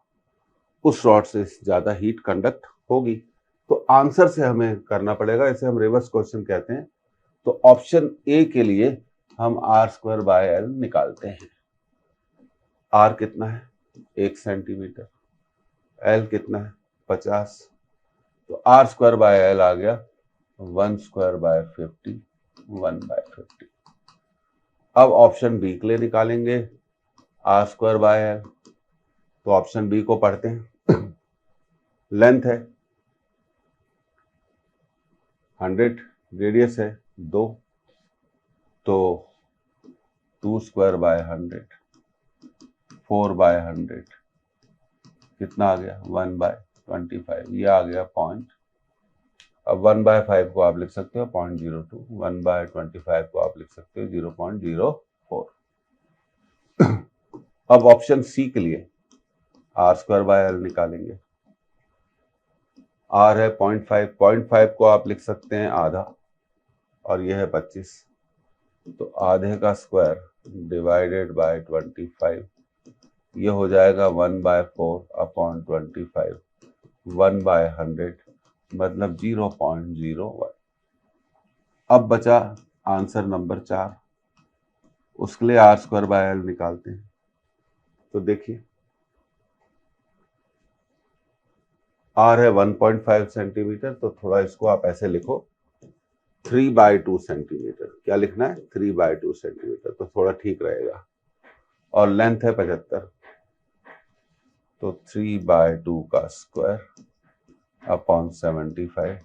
उस रॉड से ज्यादा हीट कंडक्ट होगी। तो आंसर से हमें करना पड़ेगा, इसे हम रिवर्स क्वेश्चन कहते हैं। तो ऑप्शन ए के लिए हम R स्क्वायर बाय L निकालते हैं। R कितना है? 1 सेंटीमीटर, L कितना है? 50। तो R स्क्वायर बाय L आ गया 1 स्क्वायर बाय 50, 1/50। अब ऑप्शन बी के लिए निकालेंगे R स्क्वायर बाय L। तो ऑप्शन बी को पढ़ते हैं। लेंथ है 100, रेडियस है 2, तो 2 स्क्वायर बाय 100, 4/100 कितना आ गया? 1/25, ये आ गया अब 1/5 को आप लिख सकते हो 0.02, 1/25 को आप लिख सकते हो 0.04। अब ऑप्शन सी के लिए r²/l निकालेंगे। r है 0.5 को आप लिख सकते हैं आधा, और यह है 25, तो आधे का स्क्वायर डिवाइडेड बाय 25, ये हो जाएगा 1/4/25, 1/100 मतलब 0.01। अब बचा आंसर नंबर 4, उसके लिए r²/l निकालते हैं। तो देखिए r है 1.5 सेंटीमीटर, तो थोड़ा इसको आप ऐसे लिखो 3/2 सेंटीमीटर। क्या लिखना है? 3/2 सेंटीमीटर, तो थोड़ा ठीक रहेगा। और लेंथ है 75, तो 3/2 का स्क्वायर अपॉन 75,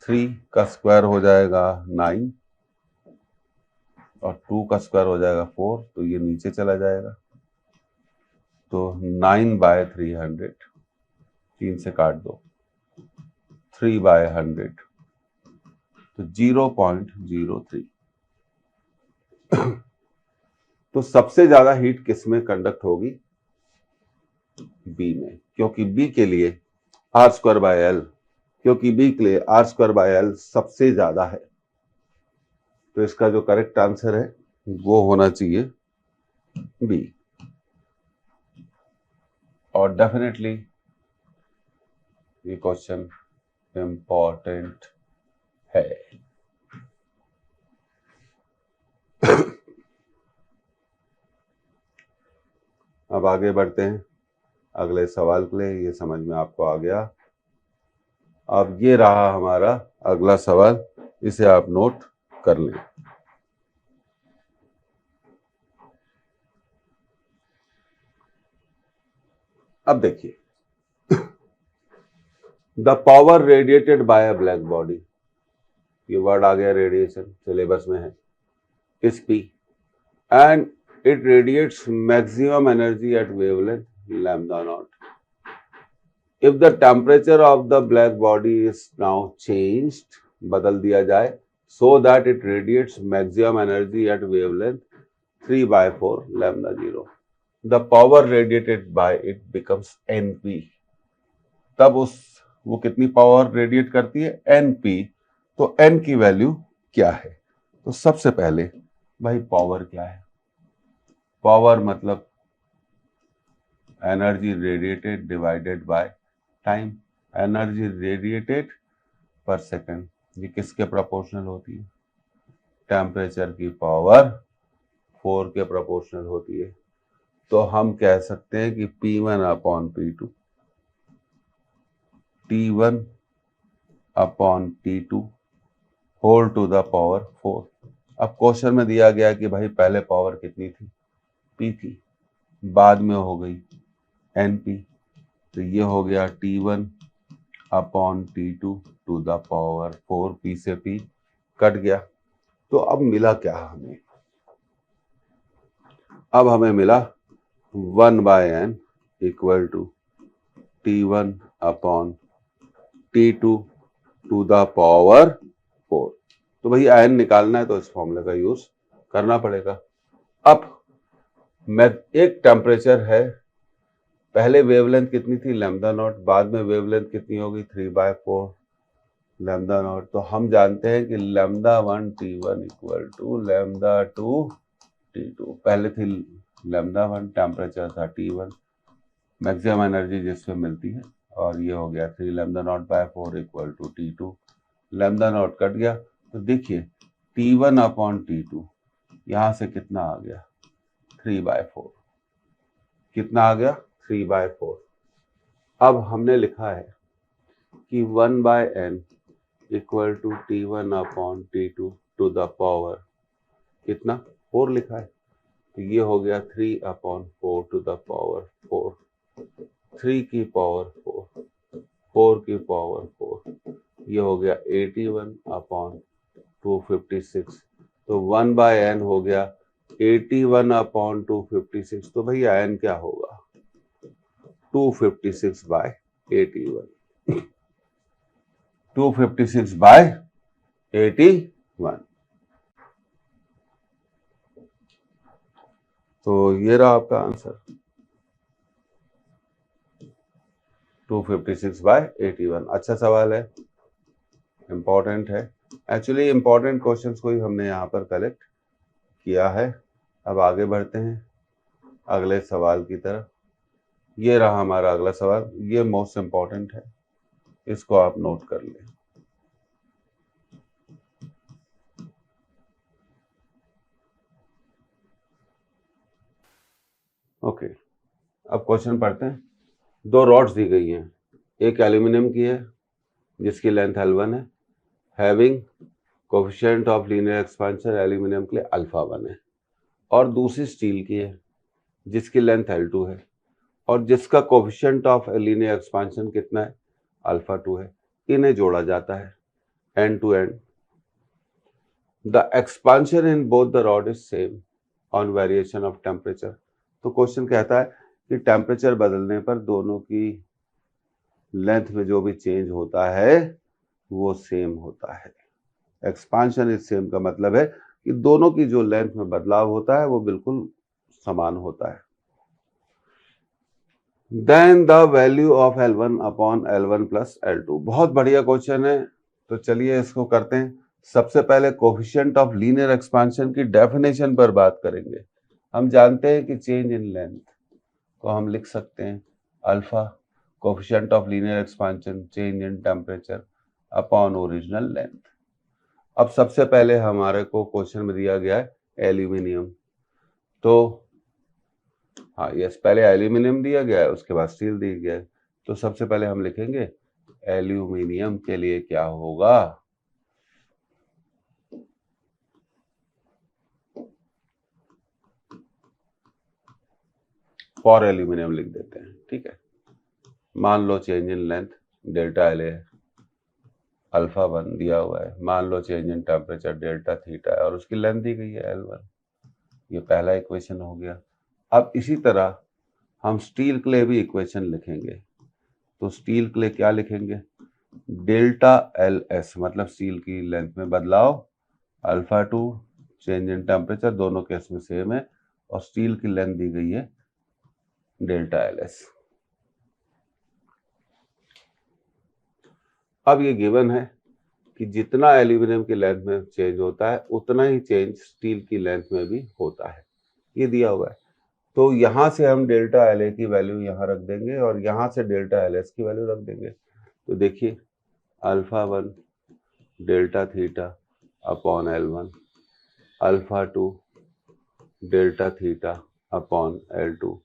3 का स्क्वायर हो जाएगा 9 और 2 का स्क्वायर हो जाएगा 4, तो ये नीचे चला जाएगा, तो 9/300, 3 से काट दो, 3/100, तो 0.03। तो सबसे ज्यादा हीट किस में कंडक्ट होगी? बी में, क्योंकि बी के लिए r²/l, क्योंकि बी के लिए r²/l सबसे ज्यादा है। तो इसका जो करेक्ट आंसर है वो होना चाहिए बी। और डेफिनेटली ये क्वेश्चन इंपॉर्टेंट है। अब आगे बढ़ते हैं अगले सवाल के लिए। ये समझ में आपको आ गया। अब ये रहा हमारा अगला सवाल, इसे आप नोट कर लें। अब देखिए, the power radiated by a black body, ये वर्ड आ गया रेडिएशन, सिलेबस में है, is P and it radiates maximum energy at wavelength lambda naught. If the temperature of the black body is now changed, बदल दिया जाए, so that it radiates maximum energy at wavelength 3/4 lambda 0, the power radiated by it becomes Np। तब वो कितनी power radiate करती है? Np। तो N की वैल्यू क्या है? तो सबसे पहले भाई पावर क्या है? पावर मतलब energy radiated divided by time. Energy radiated पर सेकंड, ये किसके प्रोपोर्शनल होती है? टेम्परेचर की पावर 4 के प्रोपोर्शनल होती है। तो हम कह सकते हैं कि P1/P2, T1/T2 whole to the power 4। अब क्वेश्चन में दिया गया कि भाई पहले पावर कितनी थी? P थी, बाद में हो गई NP, तो ये हो गया T1/T2 to the power 4, P से P कट गया। तो अब मिला क्या हमें? अब हमें मिला 1/n equal to T1/T2 to the power 4। तो भाई n निकालना है तो इस फॉर्मूले का यूज करना पड़ेगा। अब मैं एक टेम्परेचर है, पहले वेवलेंथ कितनी थी? लैम्डा नॉट, बाद में वेवलेंथ कितनी होगी? 3/4 लैम्डा नॉट। तो हम जानते हैं कि λ1 T1 इक्वल टू λ2 T2। पहले थी λ1, टेम्परेचर था T1, मैक्सिमम एनर्जी जिसमें मिलती है, और ये हो गया 3 λ0/4 equal to T2। Lambda naught कट गया, तो देखिए T1/T2 यहां से कितना आ गया? 3/4। कितना आ गया? 3/4। अब हमने लिखा है कि 1/n equal to T1/T2 to the power कितना? 4 लिखा है, तो ये हो गया 3/4 टू द पावर 4, 3 की पावर 4, 4 की पावर 4, ये हो गया 81/256। तो 1/n हो गया 81/256। तो भैया n क्या होगा? 256/81। 256 बाय 81। तो ये रहा आपका आंसर, 256 बाय 81। अच्छा सवाल है, इंपॉर्टेंट है। एक्चुअली इंपॉर्टेंट क्वेश्चंस को ही हमने यहाँ पर कलेक्ट किया है। अब आगे बढ़ते हैं अगले सवाल की तरफ। ये रहा हमारा अगला सवाल, ये मोस्ट इंपॉर्टेंट है, इसको आप नोट कर लें। ओके, अब क्वेश्चन पढ़ते हैं। दो रॉड्स दी गई हैं, एक एल्यूमिनियम की है जिसकी लेंथ L1 है, having coefficient of linear expansion aluminium के लिए अल्फा 1 है, और दूसरी स्टील की है जिसकी लेंथ L2 है और जिसका कोफिशिएंट ऑफ लीनियर एक्सपेंशन कितना है, अल्फा 2 है। इन्हें जोड़ा जाता है end to end. The expansion in both the rod is same on variation of temperature. तो क्वेश्चन कहता है कि टेम्परेचर बदलने पर दोनों की लेंथ में जो भी चेंज होता है वो सेम होता है। एक्सपांशन इज सेम का मतलब है कि दोनों की जो लेंथ में बदलाव होता है वो बिल्कुल समान होता है। Then the value of L1 upon L1 plus L2। बहुत बढ़िया क्वेश्चन है, तो चलिए इसको करते हैं। सबसे पहले कोफिशिएंट ऑफ लीनियर एक्सपेंशन की डेफिनेशन पर बात करेंगे। हम जानते हैं कि चेंज इन लेंथ को हम लिख सकते हैं alpha coefficient of linear expansion change in temperature upon original length. अब सबसे पहले हमारे को क्वेश्चन में दिया गया है एल्यूमिनियम, तो हाँ यस, पहले एल्यूमिनियम दिया गया है, उसके बाद स्टील दिया गया है। तो सबसे पहले हम लिखेंगे एल्यूमिनियम के लिए क्या होगा, फॉर एल्यूमिनियम लिख देते हैं, ठीक है। मान लो change in length delta L है, अल्फा 1 दिया हुआ है। मान लो change in temperature delta theta है और उसकी लेंथ दी गई है L1। ये पहला इक्वेशन हो गया। अब इसी तरह हम स्टील के लिए भी इक्वेशन लिखेंगे। तो स्टील के लिए क्या लिखेंगे, डेल्टा LS मतलब स्टील की लेंथ में बदलाव, अल्फा 2 चेंज इन टेम्परेचर, दोनों केस में सेम है, और स्टील की लेंथ दी गई है डेल्टा LS। अब ये गिवन है कि जितना एल्यूमिनियम की लेंथ में चेंज होता है उतना ही चेंज स्टील की लेंथ में भी होता है, ये दिया हुआ है। तो यहाँ से हम डेल्टा LA की वैल्यू यहाँ रख देंगे और यहाँ से डेल्टा LS की वैल्यू रख देंगे। तो देखिए alpha 1 delta theta upon L1, alpha 2 delta theta upon L2।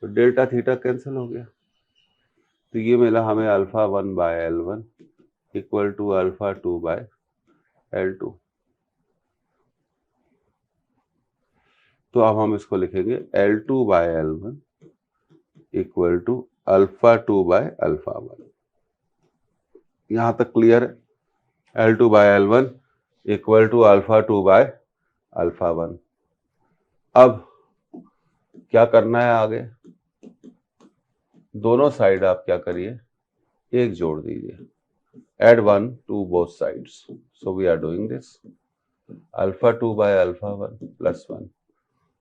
तो डेल्टा थीटा कैंसिल हो गया, तो ये मिला हमें alpha 1 by L1 equal to alpha 2 by L2। तो अब हम इसको लिखेंगे L2 by L1 equal to alpha 2 by alpha 1। यहां तक क्लियर है। L2 by L1 equal to alpha 2 by alpha 1। अब क्या करना है आगे, दोनों साइड आप क्या करिए, एक जोड़ दीजिए, add 1 to both sides. So we are doing this, alpha 2 by alpha 1 plus 1।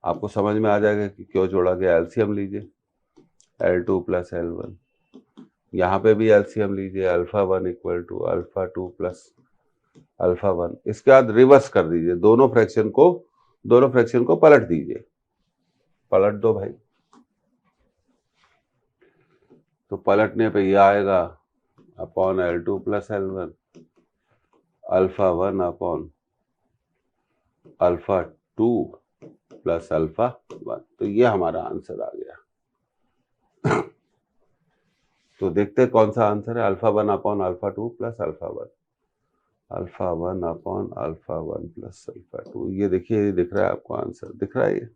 आपको समझ में आ जाएगा कि क्यों जोड़ा गया। एलसीएम लीजिए, L2 प्लस L1, यहाँ पे भी एलसीएम लीजिए, alpha 1 equal to alpha 2 plus alpha 1। इसके बाद रिवर्स कर दीजिए, दोनों फ्रैक्शन को पलट दीजिए, पलट दो भाई। तो पलटने पे ये आएगा upon L2 plus L1 alpha 1 upon alpha 2 plus alpha 1। तो ये हमारा आंसर आ गया। तो देखते हैं कौन सा आंसर है, alpha 1 upon alpha 2 plus alpha 1, alpha 1 upon alpha 1 plus alpha 2। ये देखिए, ये दिख रहा है आपको, आंसर दिख रहा है ये।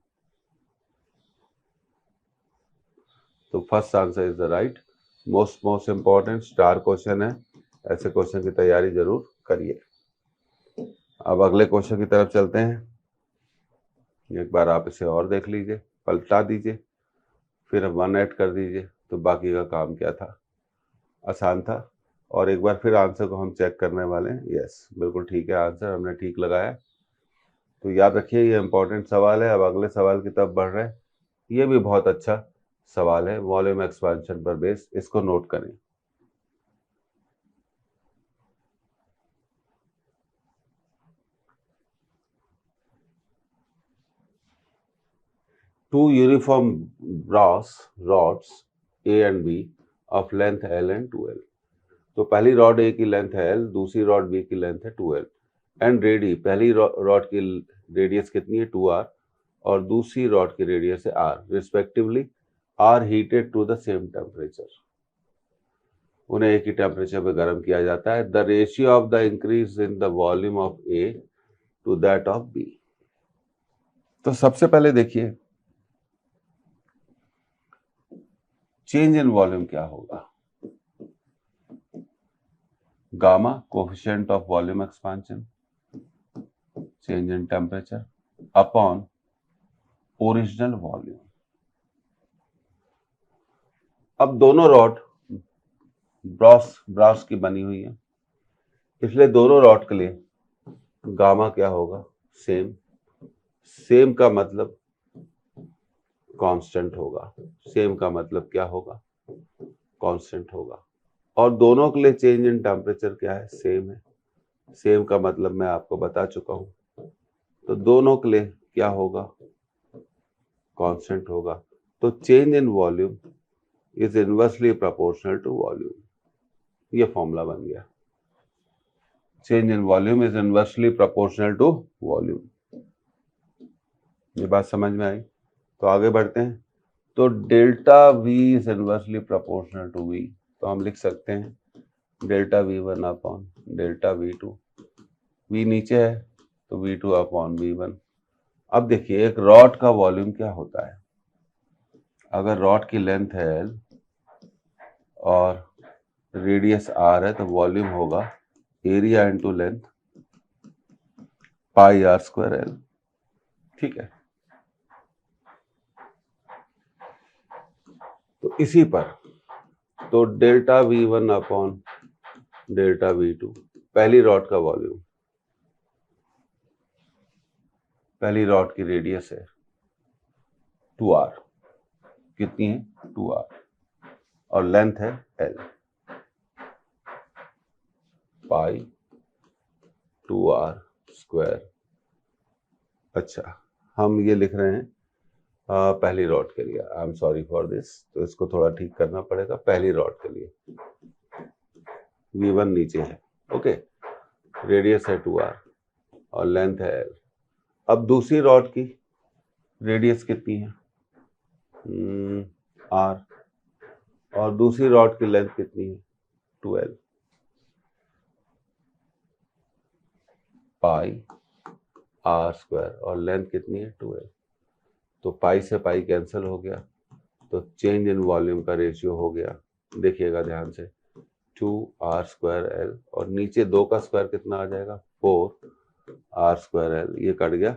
तो first answer is the right. Most important star question है, ऐसे क्वेश्चन की तैयारी जरूर करिए। अब अगले क्वेश्चन की तरफ चलते हैं। एक बार आप इसे और देख लीजिए, पलटा दीजिए, फिर 1 ऐड कर दीजिए, तो बाकी का काम क्या था, आसान था। और एक बार फिर आंसर को हम चेक करने वाले हैं। यस, बिल्कुल ठीक है, आंसर हमने ठीक लगाया। तो याद रखिए ये इंपॉर्टेंट सवाल है। अब अगले सवाल की तरफ बढ़ रहे हैं। ये भी बहुत अच्छा सवाल है, वॉल्यूम एक्सपेंशन पर बेस, इसको नोट करें। Two uniform brass rods A and B of length L and 2L। तो पहली रॉड A की लेंथ है L, दूसरी रॉड B की लेंथ है 2L एंड रेडी, पहली रॉड की रेडियस कितनी है 2R और दूसरी रॉड की रेडियस है R respectively, are heated to the same temperature. उन्हें एक ही टेम्परेचर पे गर्म किया जाता है। The ratio of the increase in the volume of A to that of B। तो सबसे पहले देखिए चेंज इन वॉल्यूम क्या होगा, gamma coefficient of volume expansion, change in temperature upon original volume. अब दोनों रॉड ब्रास की बनी हुई है, इसलिए दोनों रॉड के लिए गामा क्या होगा, सेम। सेम का मतलब कांस्टेंट होगा, सेम का मतलब क्या होगा, कांस्टेंट होगा। और दोनों के लिए चेंज इन टेम्परेचर क्या है, सेम है। सेम का मतलब मैं आपको बता चुका हूं, तो दोनों के लिए क्या होगा, कांस्टेंट होगा। तो change in volume is inversely proportional to volume, ये फॉर्मूला बन गया। Change in volume is inversely proportional to volume. ये बात समझ में आई? तो आगे बढ़ते हैं। तो delta V is inversely proportional to V, तो हम लिख सकते हैं delta V1 upon delta V2। V नीचे है तो V2 अपॉन V1। अब देखिए एक रॉड का वॉल्यूम क्या होता है, अगर रॉड की लेंथ है L और रेडियस R है तो वॉल्यूम होगा एरिया इंटू लेंथ पाई R स्क्वायर L। ठीक है, तो इसी पर तो delta V1 upon delta V2 पहली रॉड का वॉल्यूम, पहली रॉड की रेडियस है 2R, कितनी है 2R और लेंथ है L, पाई 2R स्क्वायर। अच्छा, हम ये लिख रहे हैं पहली रॉड के लिए, I am sorry for this, तो इसको थोड़ा ठीक करना पड़ेगा। पहली रॉड के लिए V1 नीचे है, ओके, रेडियस है 2R और लेंथ है L। अब दूसरी रॉड की रेडियस कितनी है R और दूसरी रॉड की लेंथ कितनी है 2L, पाई R स्क्वायर और लेंथ कितनी है 2L। तो पाई से पाई कैंसिल हो गया, तो चेंज इन वॉल्यूम का रेशियो हो गया, देखिएगा ध्यान से, 2R स्क्वायर L और नीचे 2 का स्क्वायर कितना आ जाएगा 4R स्क्वायर L, ये कट गया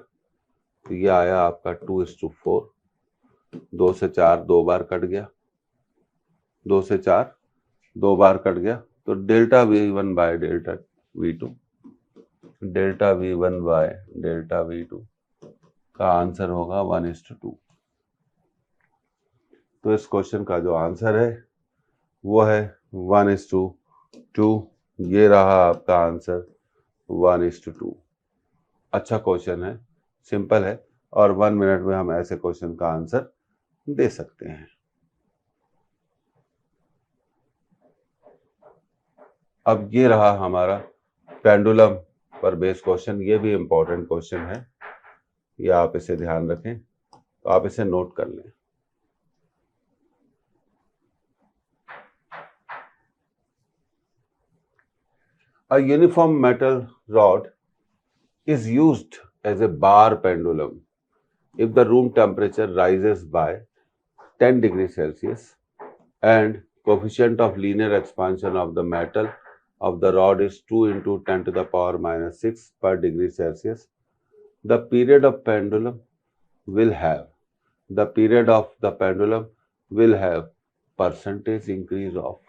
तो ये आया आपका 2:4। 2 से 4 2 बार कट गया, 2 से 4 2 बार कट गया, तो delta V1 by delta V2, delta V1 by delta V2 का आंसर होगा 1:2। तो इस क्वेश्चन का जो आंसर है वो है 1:2। ये रहा आपका आंसर 1:2। अच्छा क्वेश्चन है, सिंपल है और 1 मिनट में हम ऐसे क्वेश्चन का आंसर दे सकते हैं। अब ये रहा हमारा पेंडुलम पर बेस्ड क्वेश्चन, ये भी इंपॉर्टेंट क्वेश्चन है, या आप इसे ध्यान रखें, तो आप इसे नोट कर लें। A uniform metal rod is used as a bar pendulum if the room temperature rises by 10 degrees Celsius and coefficient of linear expansion of the metal of the rod is 2 into 10 to the power minus 6 per degree Celsius. The period of pendulum will have percentage increase of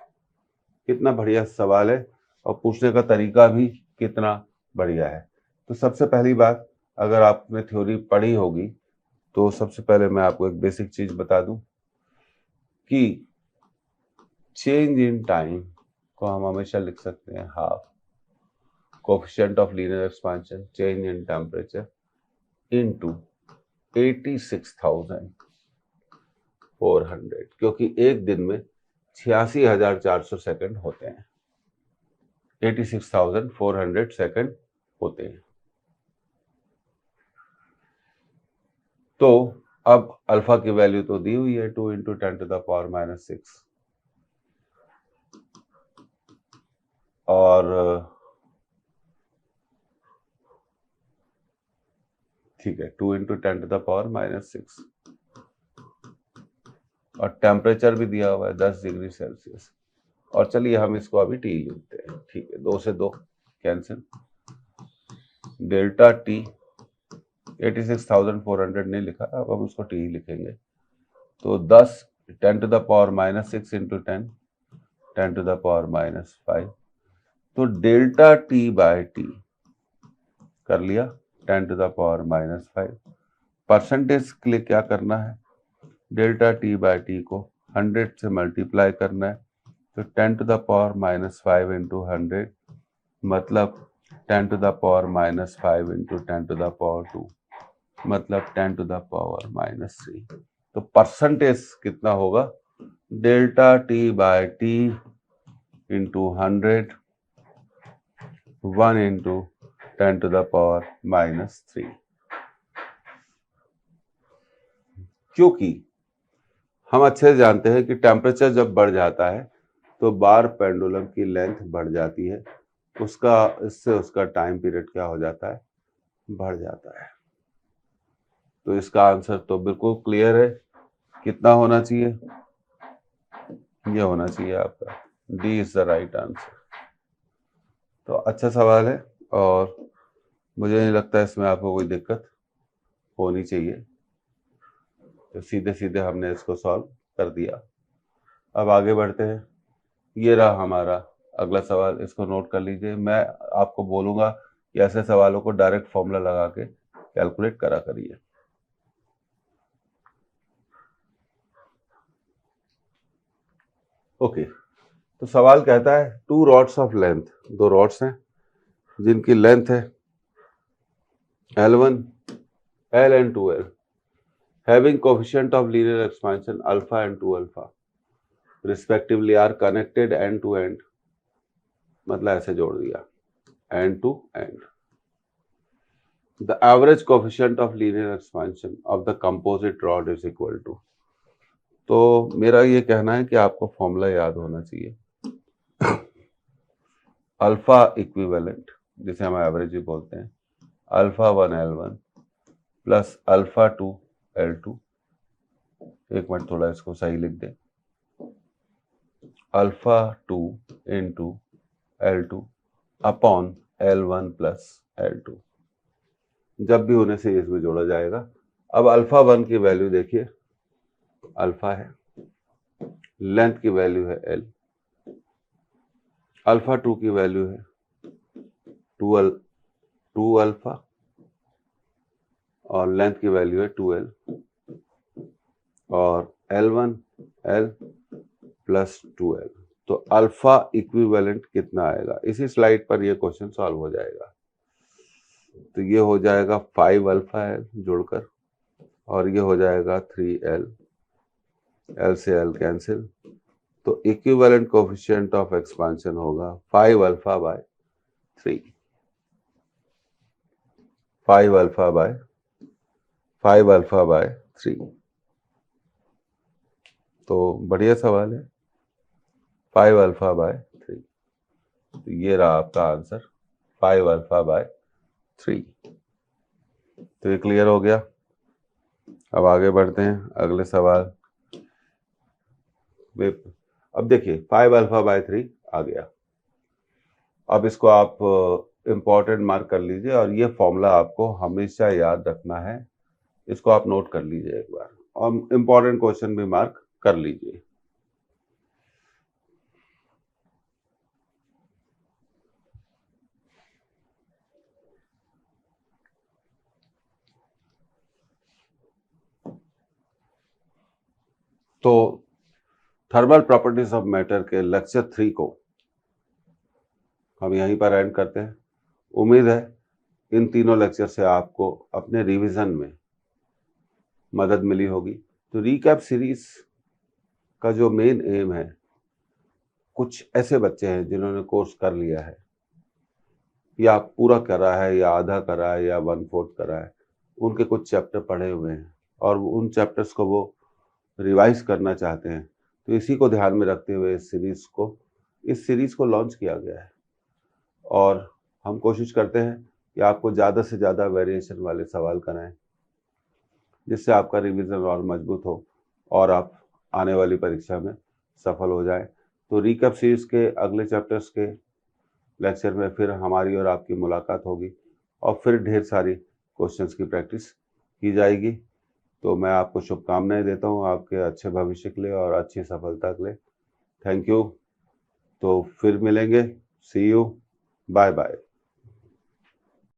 कितना बढ़िया सवाल है और पूछने का तरीका भी कितना बढ़िया है। तो सबसे पहली बात, अगर आपने थ्योरी पढ़ी होगी तो सबसे पहले मैं आपको एक बेसिक चीज बता दूं कि चेंज इन टाइम को हम हमेशा लिख सकते हैं half coefficient of linear expansion change in temperature into 86,400, क्योंकि एक दिन में 86,400 सेकंड होते हैं, 86,400 सेकंड होते हैं। तो अब अल्फा की वैल्यू तो दी हुई है 2 इंटू 10⁻⁻⁶ और ठीक है 2 इंटू 10⁻⁻⁶ और टेम्परेचर भी दिया हुआ है 10 डिग्री सेल्सियस। और चलिए हम इसको अभी टी लिखते हैं, ठीक है, 2 से 2 कैंसिल, डेल्टा टी 86,400 नहीं लिखा, अब हम उसको टी लिखेंगे। तो 10 10⁻⁻⁶ इंटू 10 10⁻⁻5, तो डेल्टा टी बाय टी कर लिया 10⁻⁻5। परसेंटेज के लिए क्या करना है, डेल्टा टी बाय टी को 100 से मल्टीप्लाई करना है, तो 10⁻⁻5 इंटू 100 मतलब 10⁻⁻5 इंटू 10⁻2 मतलब 10⁻⁻3। तो परसेंटेज कितना होगा, delta T by T into 100 1 into 10⁻⁻3। क्योंकि हम अच्छे से जानते हैं कि टेम्परेचर जब बढ़ जाता है तो बार पेंडुलम की लेंथ बढ़ जाती है, इससे उसका टाइम पीरियड क्या हो जाता है, बढ़ जाता है। तो इसका आंसर तो बिल्कुल क्लियर है, कितना होना चाहिए, ये होना चाहिए आपका D is the right answer. तो अच्छा सवाल है और मुझे नहीं लगता इसमें आपको कोई दिक्कत होनी चाहिए। तो सीधे सीधे हमने इसको सॉल्व कर दिया। अब आगे बढ़ते हैं, ये रहा हमारा अगला सवाल, इसको नोट कर लीजिए। मैं आपको बोलूंगा कि ऐसे सवालों को डायरेक्ट फॉर्मूला लगा के कैलकुलेट करा करिए। ओके, तो सवाल कहता है 2 रॉड्स ऑफ लेंथ, 2 रॉड्स हैं जिनकी लेंथ है L1, L and 2L, having coefficient of linear expansion alpha and 2 alpha respectively are connected end to end, मतलब ऐसे जोड़ दिया end to end. The average coefficient of linear expansion of the composite rod is equal to, तो मेरा ये कहना है कि आपको फॉर्मूला याद होना चाहिए, अल्फा इक्विवेलेंट जिसे हम एवरेज भी बोलते हैं, alpha 1 L1 plus alpha 2 L2, एक मिनट थोड़ा इसको सही लिख दें, alpha 2 into L2 upon L1 plus L2, जब भी उन्हें सीरीज में जोड़ा जाएगा। अब अल्फा 1 की वैल्यू देखिए, अल्फा है, लेंथ की वैल्यू है L, अल्फा 2 की वैल्यू है 2 अल्फा और लेंथ की वैल्यू है 2L, और L1 L प्लस 2L, तो अल्फा इक्विवेलेंट कितना आएगा, इसी स्लाइड पर ये क्वेश्चन सॉल्व हो जाएगा। तो ये हो जाएगा 5 अल्फा L जोड़कर, और ये हो जाएगा 3L, L से L कैंसिल, तो इक्विवेलेंट कोएफिशिएंट ऑफ एक्सपेंशन होगा 5 अल्फा बाय 3, 5 अल्फा बाय 3। तो बढ़िया सवाल है, 5 अल्फा बाय 3, तो ये रहा आपका आंसर 5 अल्फा बाय 3। तो ये क्लियर हो गया। अब आगे बढ़ते हैं, अगले सवाल। अब देखिए 5 अल्फा बाय 3 आ गया। अब इसको आप इंपॉर्टेंट मार्क कर लीजिए, और ये फॉर्मूला आपको हमेशा याद रखना है, इसको आप नोट कर लीजिए एक बार, और इंपॉर्टेंट क्वेश्चन भी मार्क कर लीजिए। तो थर्मल प्रॉपर्टीज ऑफ मैटर के लेक्चर 3 को हम यहीं पर एंड करते हैं। उम्मीद है इन तीनों लेक्चर से आपको अपने रिवीजन में मदद मिली होगी। तो रीकैप सीरीज का जो मेन एम है, कुछ ऐसे बच्चे हैं जिन्होंने कोर्स कर लिया है, या पूरा करा है, या आधा करा है, या 1/4 करा है, उनके कुछ चैप्टर पढ़े हुए हैं और उन चैप्टर्स को वो रिवाइज करना चाहते हैं। तो इसी को ध्यान में रखते हुए इस सीरीज को लॉन्च किया गया है और हम कोशिश करते हैं कि आपको ज़्यादा से ज़्यादा वेरिएशन वाले सवाल कराएं, जिससे आपका रिवीजन और मजबूत हो और आप आने वाली परीक्षा में सफल हो जाएं। तो रीकैप सीरीज के अगले चैप्टर्स के लेक्चर में फिर हमारी और आपकी मुलाकात होगी और फिर ढेर सारी क्वेश्चंस की प्रैक्टिस की जाएगी। तो मैं आपको शुभकामनाएं देता हूं आपके अच्छे भविष्य के लिए और अच्छी सफलता के लिए। Thank you. तो फिर मिलेंगे। See you. Bye bye.